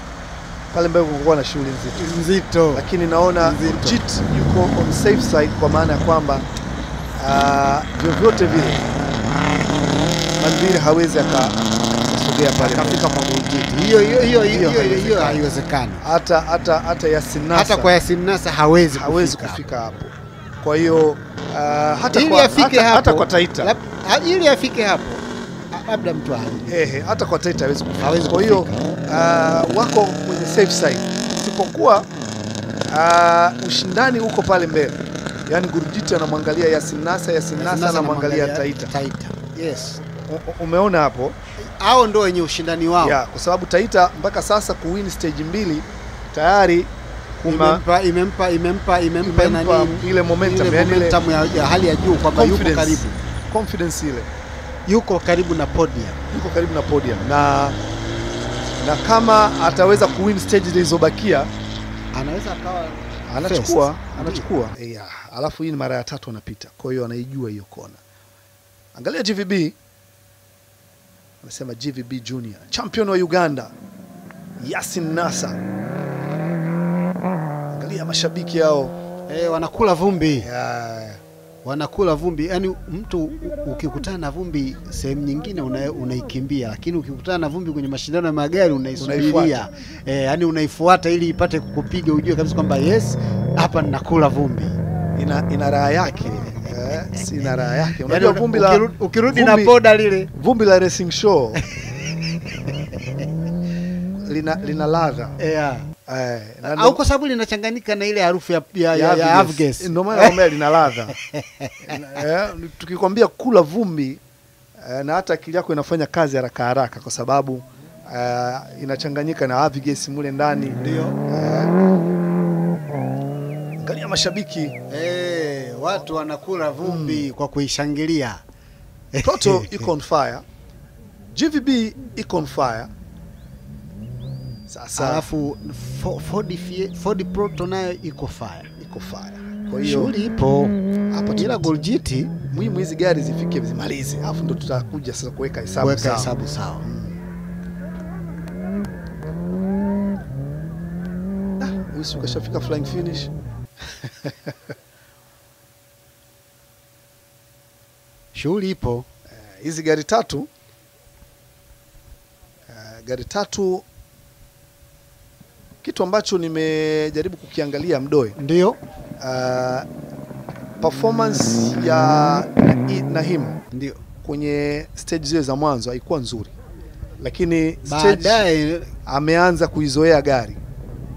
Speaker 1: kulikuwa na shughuli
Speaker 7: nzito,
Speaker 1: lakini naona Jit yuko on safe side, kwa maana ya kwamba vyovyote vile Manville hawezi akasogea pale
Speaker 7: akafika kwa Jit. Hiyo haiwezekani.
Speaker 1: Hata Yasin Nasa,
Speaker 7: hata kwa Yasin Nasa hawezi
Speaker 1: kufika hapo. Kwa hiyo
Speaker 7: hata
Speaker 1: kwa Taita
Speaker 7: ili afike hapo labda mtu
Speaker 1: hata kwa Taita hawezi. Kwa hiyo wako kwenye safe side, isipokuwa ushindani uko pale mbele. Yaani Gurjit anamwangalia Yasin Nasa, Yasin Nasa anamwangalia Taita.
Speaker 7: Yes.
Speaker 1: Umeona hapo?
Speaker 7: Hao ndio wenye ushindani wao.
Speaker 1: Kwa sababu Taita mpaka sasa kuwin stage 2 tayari imempa ile momentum
Speaker 7: ya hali ya juu, kwamba yuko karibu.
Speaker 1: Confidence ile.
Speaker 7: Yuko karibu na podium.
Speaker 1: Na kama ataweza kuwin stage zilizobakia,
Speaker 7: anaweza akawa
Speaker 1: anachukua. Alafu hii ni mara ya 3 anapita. Kwa hiyo anaijua hiyo kona. Angalia GVB. Anasema GVB Junior, champion wa Uganda, Yasin Nasa. Angalia mashabiki hao.
Speaker 7: Wanakula vumbi. Wanakula vumbi. Yaani mtu ukikutana na vumbi sehemu nyingine unaikimbia, lakini ukikutana na vumbi kwenye mashindano ya magari unaisubiria. Yaani unaifuata ili ipate kukupiga, ujue kabisa kwamba yes, hapa ninakula vumbi.
Speaker 1: Ina raha yake. Sina raha yake. Unajua vumbi la
Speaker 7: ukirudi na poda lile
Speaker 1: vumbi la racing show lina ladha.
Speaker 7: Au kwa sababu linachanganyika na ile harufu ya avgas.
Speaker 1: Ndio maana naomba lina ladha. Tukikwambia kula vumbi, na hata akili yako inafanya kazi haraka haraka, kwa sababu inachanganyika na avgas mule ndani.
Speaker 7: Ndio.
Speaker 1: Angalia mashabiki.
Speaker 7: Watu wanakula vumbi kwa kuishangilia.
Speaker 1: Toto iko on fire. GVB iko on fire. Sasa
Speaker 7: alafu Ford Proto nayo iko fire.
Speaker 1: Kwa hiyo
Speaker 7: shughuli ipo hapo, ila Gurjit
Speaker 1: muhimu hizi gari zifike zimalize, alafu ndo tutakuja sasa kuweka hesabu sawa. Usi ukashafika flying finish.
Speaker 7: Shughuli ipo.
Speaker 1: Hizi gari tatu, kitu ambacho nimejaribu kukiangalia Mdoe,
Speaker 7: ndio
Speaker 1: performance ya Nahim ndio kwenye stage zile za mwanzo haikuwa nzuri, lakini baadaye ameanza kuizoea gari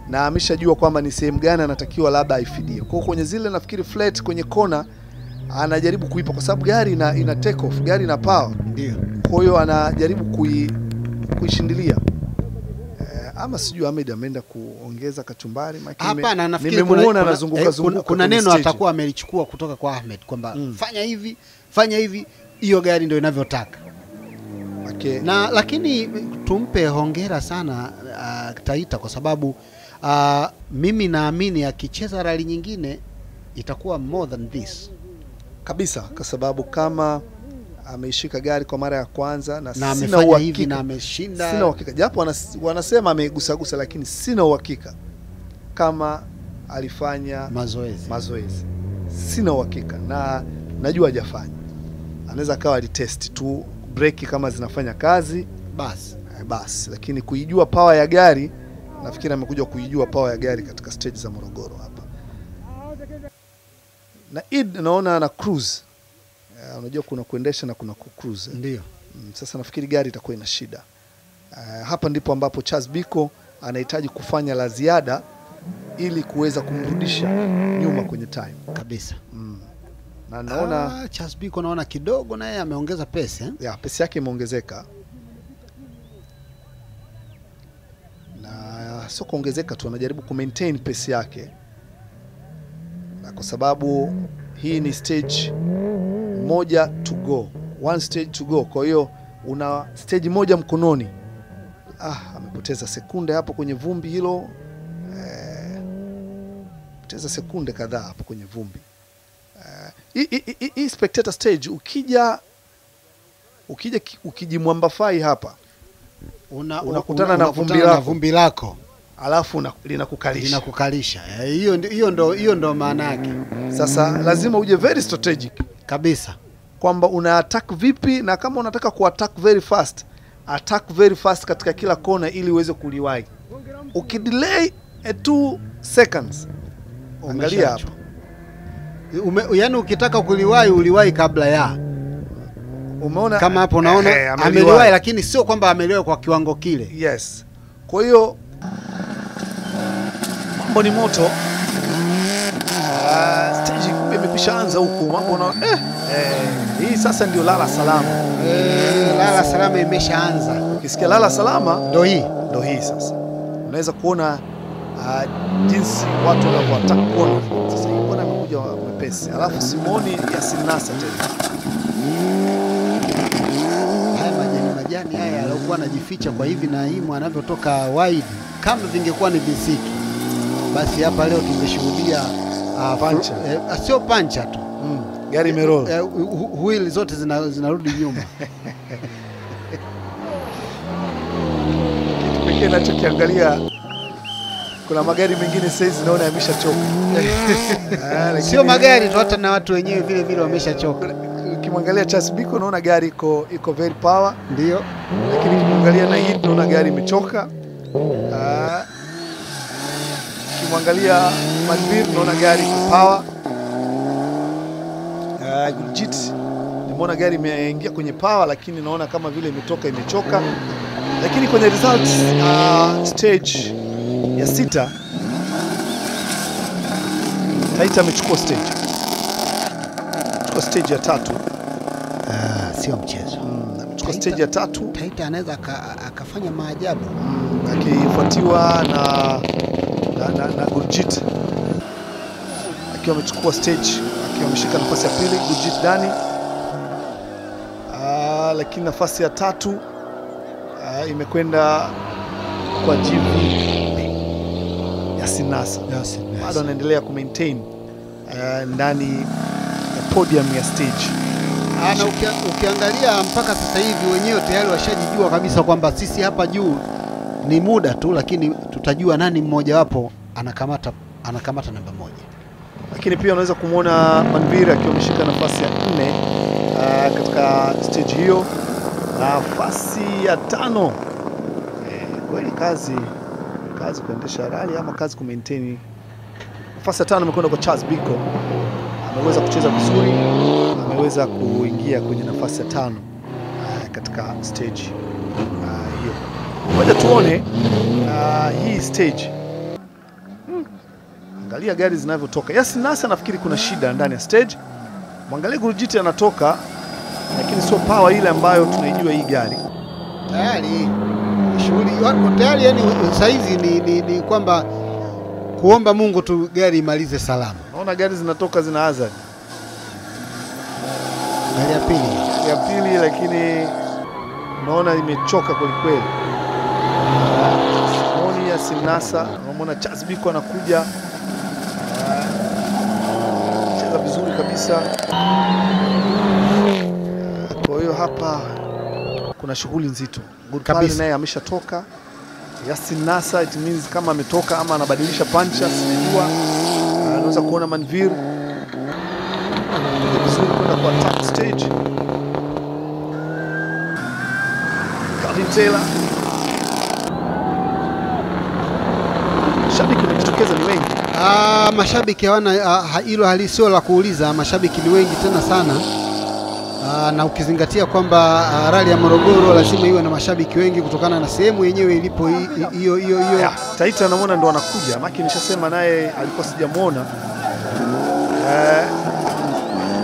Speaker 1: na ameshajua kwamba ni sehemu gani anatakiwa labda aifidie. Kwa kwenye zile nafikiri flat kwenye kona anajaribu kuipa, kwa sababu gari ina take off, gari ina power, ndio kwa hiyo anajaribu kuishindilia. Ama sijui Ahmed ameenda kuongeza kachumbari maki.
Speaker 7: Hapana, nafikiri
Speaker 1: nimemuona anazunguka zunguka.
Speaker 7: Kuna neno atakuwa amelichukua kutoka kwa Ahmed kwamba fanya hivi, hiyo gari ndio inavyotaka.
Speaker 1: Okay.
Speaker 7: Na lakini tumpe hongera sana Taita kwa sababu mimi naamini akicheza rally nyingine itakuwa more than this
Speaker 1: kabisa, kwa sababu kama ameishika gari kwa mara ya kwanza na
Speaker 7: sina uhakika na ameshinda.
Speaker 1: Sina uhakika, japo wanasema amegusa lakini sina uhakika kama alifanya mazoezi. Sina uhakika na najua hajafanya. Anaweza kawa alitest tu breki kama zinafanya kazi basi, lakini kuijua power ya gari nafikiri amekuja kuijua power ya gari katika stage za Morogoro hapa. Na naona ana cruise. Unajua kuna kuendesha na kuna cruise.
Speaker 7: Ndio.
Speaker 1: Sasa nafikiri gari itakuwa ina shida. Hapa ndipo ambapo Charles Biko anahitaji kufanya la ziada ili kuweza kumrudisha nyuma kwenye time
Speaker 7: kabisa.
Speaker 1: Na naona
Speaker 7: Charles Biko naona kidogo na yeye ameongeza pesa.
Speaker 1: Pesa yake imeongezeka. Na sio kuongezeka tu, anajaribu ku-maintain pesa yake. Na kwa sababu hii ni stage moja to go, one stage to go. Kwa hiyo una stage moja mkononi. Amepoteza sekunde hapo kwenye vumbi hilo. Poteza sekunde kadhaa hapo kwenye vumbi. Hii spectator stage ukijimwambafai hapa unakutana na
Speaker 7: vumbi lako
Speaker 1: alafu linakukalisha.
Speaker 7: Hiyo ndo maana yake.
Speaker 1: Sasa lazima uje very strategic
Speaker 7: kabisa
Speaker 1: kwamba una attack vipi, na kama unataka ku attack very fast katika kila kona ili uweze kuliwahi. Ukidelay 2 seconds angalia hapo.
Speaker 7: Yaani ukitaka kuliwahi uliwahi kabla ya.
Speaker 1: Umeona
Speaker 7: kama hapo unaona ameliwahi, lakini sio kwamba ameliwahi kwa kiwango kile.
Speaker 1: Yes. Kwa hiyo mambo ni moto. Stage imekwisha anza huko, mambo na hii sasa ndio lala salama.
Speaker 7: Lala salama imeshaanza.
Speaker 1: Ukisikia lala salama
Speaker 7: ndio
Speaker 1: hii sasa. Unaweza kuona jinsi watu wanavyotaka kuona. Sasa hii bwana amekuja mwepesi. Alafu Simoni Yasinasa tena.
Speaker 7: Haya majani haya alikuwa anajificha kwa hivi na himu anavyotoka wide, kama vingekuwa ni visiki basi hapa leo tungeshuhudia
Speaker 1: pancha.
Speaker 7: Sio pancha tu.
Speaker 1: Gari imeroll.
Speaker 7: Wheel zote zinarudi nyuma.
Speaker 1: Kitu pekee ninachokiangalia, kuna magari mengine sasa naona yameshachoka.
Speaker 7: Sio magari tu, hata na watu wenyewe vile vile wameshachoka.
Speaker 1: Ukimwangalia Charles Biko naona gari iko very power.
Speaker 7: Ndio.
Speaker 1: Lakini ukimwangalia na hii naona gari imechoka. Ukimwangalia Manvir naona gari iko power. Gurjit nimeona gari imeingia kwenye power, lakini naona kama vile imechoka. Lakini kwenye results stage ya 6 Taita amechukua stage. Amechukua stage ya 3.
Speaker 7: Sio mchezo.
Speaker 1: Amechukua stage ya 3.
Speaker 7: Taita anaweza akafanya maajabu.
Speaker 1: Akifuatiwa na Gurjit. Akiwa amechukua stage, akiwa ameshika nafasi ya pili, Gurjit Dani. Lakini nafasi ya 3 imekwenda kwa GV Yasinasa. Bado anaendelea ku-maintain ndani ya podium ya stage.
Speaker 7: Na ukiangalia mpaka sasa hivi wenyewe tayari washajijua kabisa kwamba sisi hapa juu ni muda tu, lakini tutajua nani mmoja wapo anakamata namba 1.
Speaker 1: Lakini pia unaweza kumuona Manvir akiwa ameshika nafasi ya 4 katika stage hiyo. Nafasi ya 5. Kweli kazi kuendesha rally ama kazi ku-maintain. Nafasi ya 5 imekwenda kwa Charles Biko. ameweza kucheza vizuri, ameweza kuingia kwenye nafasi ya 5 katika stage hiyo. Ngoja tuone hii stage. Angalia gari zinavyotoka. Yasin Nasa nafikiri kuna shida ndani ya stage. Mwangalie Gurjiti anatoka, lakini sio power ile ambayo tunaijua hii gari.
Speaker 7: Tayari shughuli wako tayari, yani saizi ni kwamba kuomba Mungu tu gari imalize salama.
Speaker 1: Naona gari zinatoka zina hazard.
Speaker 7: Gari ya pili lakini naona imechoka kweli kweli. Simoni Yasin Nasa, naona Charles Biko anakuja. Cheza vizuri kabisa. Kwa hiyo hapa kuna shughuli nzito. Gurpal naye ameshatoka. Yasin Nasa it means kama ametoka ama anabadilisha pancha, sijua. Anaweza kuona Manvir vizuri kwenda kwa attack stage. Calvin Taylor. Mashabiki wanajitokeza ni wengi. Mashabiki hawana hilo halisi la kuuliza, mashabiki ni wengi tena sana. Na ukizingatia kwamba rally ya Morogoro lazima iwe na mashabiki wengi kutokana na sehemu yenyewe ilipo hiyo. Taita namuona ndo anakuja. Maki nishasema naye alikuwa sijamuona.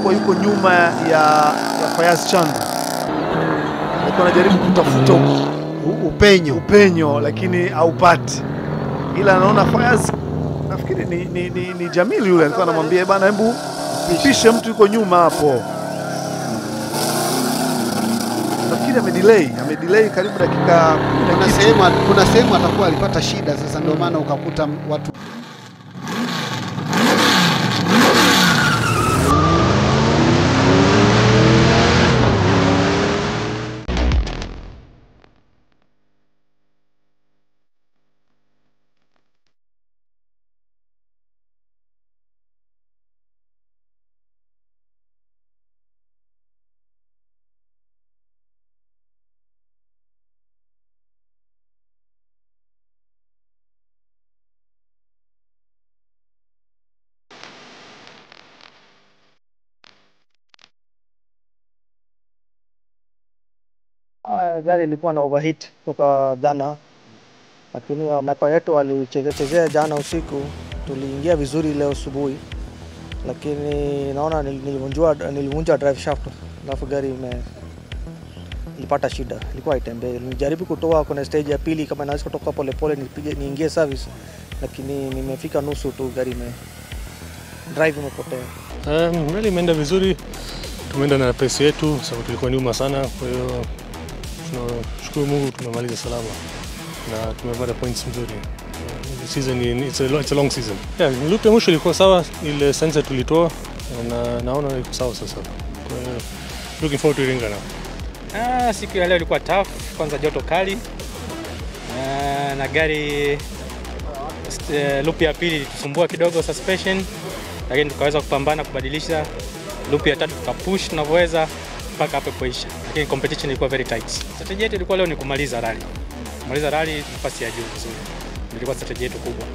Speaker 7: Kwa yuko nyuma ya Fayaz Chanda. Alikuwa anajaribu kutafuta upenyo lakini haupati. Ila anaona Fayaz, nafikiri ni Jamil yule alikuwa anamwambia bana, hebu pishe mtu yuko nyuma hapo. Nafikiri amedelay karibu dakika 10. Kuna sehemu atakuwa alipata shida, sasa ndio maana ukakuta watu
Speaker 14: gari ilikuwa na overheat kutoka jana, lakini mapa yetu walichezea jana usiku, tuliingia vizuri leo asubuhi, lakini naona nilivunjwa drive shaft, alafu gari ilipata shida, ilikuwa haitembei. Nilijaribu kutoa kwenye stage ya pili kama naweza kutoka polepole niingie service, lakini nimefika nusu tu gari drive imepotea.
Speaker 11: Rally imeenda vizuri, tumeenda na pace yetu sababu tulikuwa nyuma sana, kwa hiyo tunashukuru Mungu tumemaliza salama na tumepata points nzuri. Season it's a long season. Yeah, loop ya mwisho ilikuwa sawa, ile sensor tulitoa na naona iko sawa sasa. Kwa hiyo looking forward to Iringa now.
Speaker 15: Siku ya leo ilikuwa tough, kwanza joto kali. Na gari loop ya pili ilitusumbua kidogo suspension, lakini tukaweza kupambana kubadilisha. Loop ya tatu tukapush tunavyoweza mpaka hapo kuisha. Lakini competition ilikuwa very tight. Strategy yetu ilikuwa leo ni kumaliza rally. Kumaliza rally nafasi ya juu vizuri. Ilikuwa strategy yetu kubwa.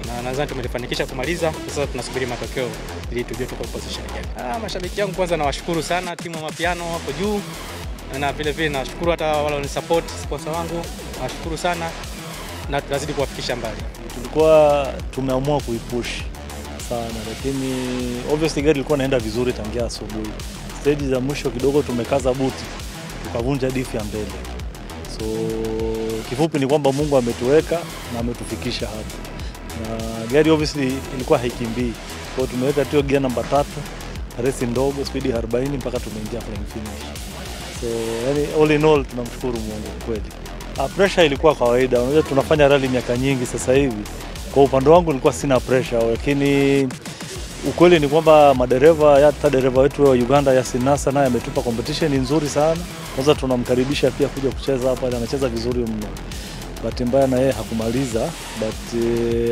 Speaker 15: Na nadhani tumefanikisha kumaliza. Sasa tunasubiri matokeo ili tujue tuko position gani. Mashabiki yangu kwanza nawashukuru sana, timu ya Mapiano wako juu. Na vile vile nawashukuru hata wale wani support, sponsor wangu. Nawashukuru sana na tutazidi kuwafikisha mbali.
Speaker 2: Tulikuwa tumeamua kuipush sana, lakini obviously gari ilikuwa inaenda vizuri tangia asubuhi. Stage za mwisho kidogo tumekaza buti, tukavunja diff ya mbele. So kifupi ni kwamba Mungu ametuweka na ametufikisha hapa. Na gari obviously ilikuwa haikimbii. Kwa hiyo tumeweka tu gear namba 3, race ndogo, speed 40 mpaka tumeingia flying finish. So yani all in all tunamshukuru Mungu kweli. Pressure ilikuwa kawaida. Unajua tunafanya rally miaka nyingi sasa hivi. Kwa upande wangu nilikuwa sina pressure, lakini ukweli ni kwamba madereva, hata dereva wetu wa Uganda Yasin Nasa naye ametupa competition nzuri sana. Kwanza tunamkaribisha pia kuja kucheza hapa, anacheza vizuri mno. Bahati mbaya na yeye hakumaliza, but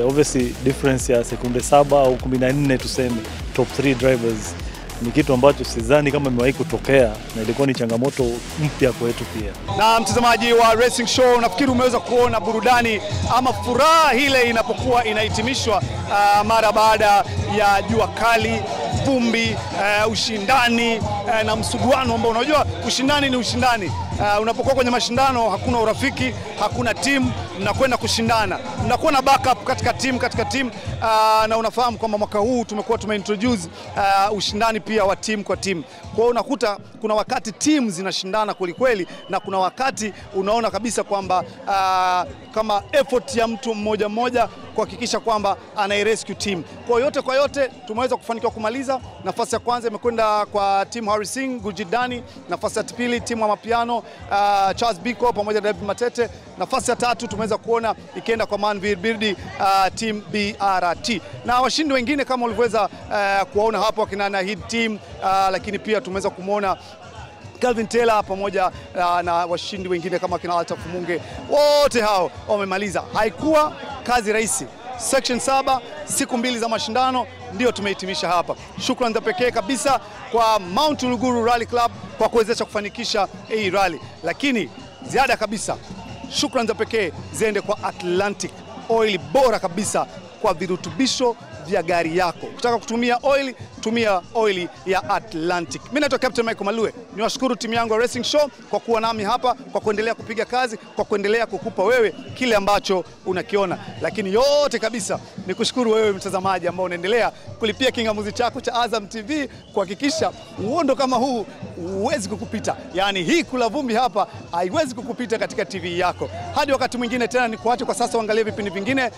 Speaker 2: obviously difference ya sekunde 7 au 14 tuseme top 3 drivers ni kitu ambacho sidhani kama imewahi kutokea, na ilikuwa ni changamoto mpya kwetu pia.
Speaker 1: Na mtazamaji wa Racing Show, nafikiri umeweza kuona burudani ama furaha ile inapokuwa inahitimishwa mara baada ya jua kali vumbi, ushindani na msuguano ambao unajua ushindani ni ushindani. Unapokuwa kwenye mashindano hakuna urafiki, hakuna timu, mnakwenda kushindana. Mnakuwa na backup katika timu na unafahamu kwamba mwaka huu tumekuwa tumeintroduce ushindani pia wa timu kwa timu. Kwa hiyo unakuta kuna wakati timu zinashindana kweli na kuna wakati unaona kabisa kwamba kama effort ya mtu mmoja kuhakikisha kwamba anairescue team. Kwa yote tumeweza kufanikiwa kumaliza. Nafasi ya kwanza imekwenda kwa timu Harry Singh, Gujidani. Nafasi ya pili timu wa Mapiano, Charles Biko pamoja na David Matete. Nafasi ya tatu tumeweza kuona ikienda kwa Manvir Birdi, team BRT. Na washindi wengine kama ulivyoweza kuwaona hapo akina Nahid team, lakini pia tumeweza kumuona Calvin Taylor pamoja na washindi wengine kama kina Altaf Munge. Wote hao wamemaliza. Haikuwa kazi rahisi. Section 7, siku 2 za mashindano ndio tumehitimisha hapa. Shukrani za pekee kabisa kwa Mount Uluguru Rally Club kwa kuwezesha kufanikisha hii rally. Lakini ziada kabisa, shukrani za pekee ziende kwa Atlantic Oil, bora kabisa kwa virutubisho vya gari yako. Ukitaka kutumia oil, tumia oil ya Atlantic. Mimi naitwa Captain Michael Malue. Niwashukuru timu yangu ya Racing Show kwa kuwa nami hapa, kwa kuendelea kupiga kazi, kwa kuendelea kukupa wewe kile ambacho unakiona. Lakini yote kabisa nikushukuru wewe mtazamaji ambao unaendelea kulipia kingamuzi chako cha Azam TV kuhakikisha uondo kama huu huwezi kukupita. Yaani hii kula vumbi hapa haiwezi kukupita katika TV yako. Hadi wakati mwingine tena, nikuache kwa sasa uangalie vipindi vingine.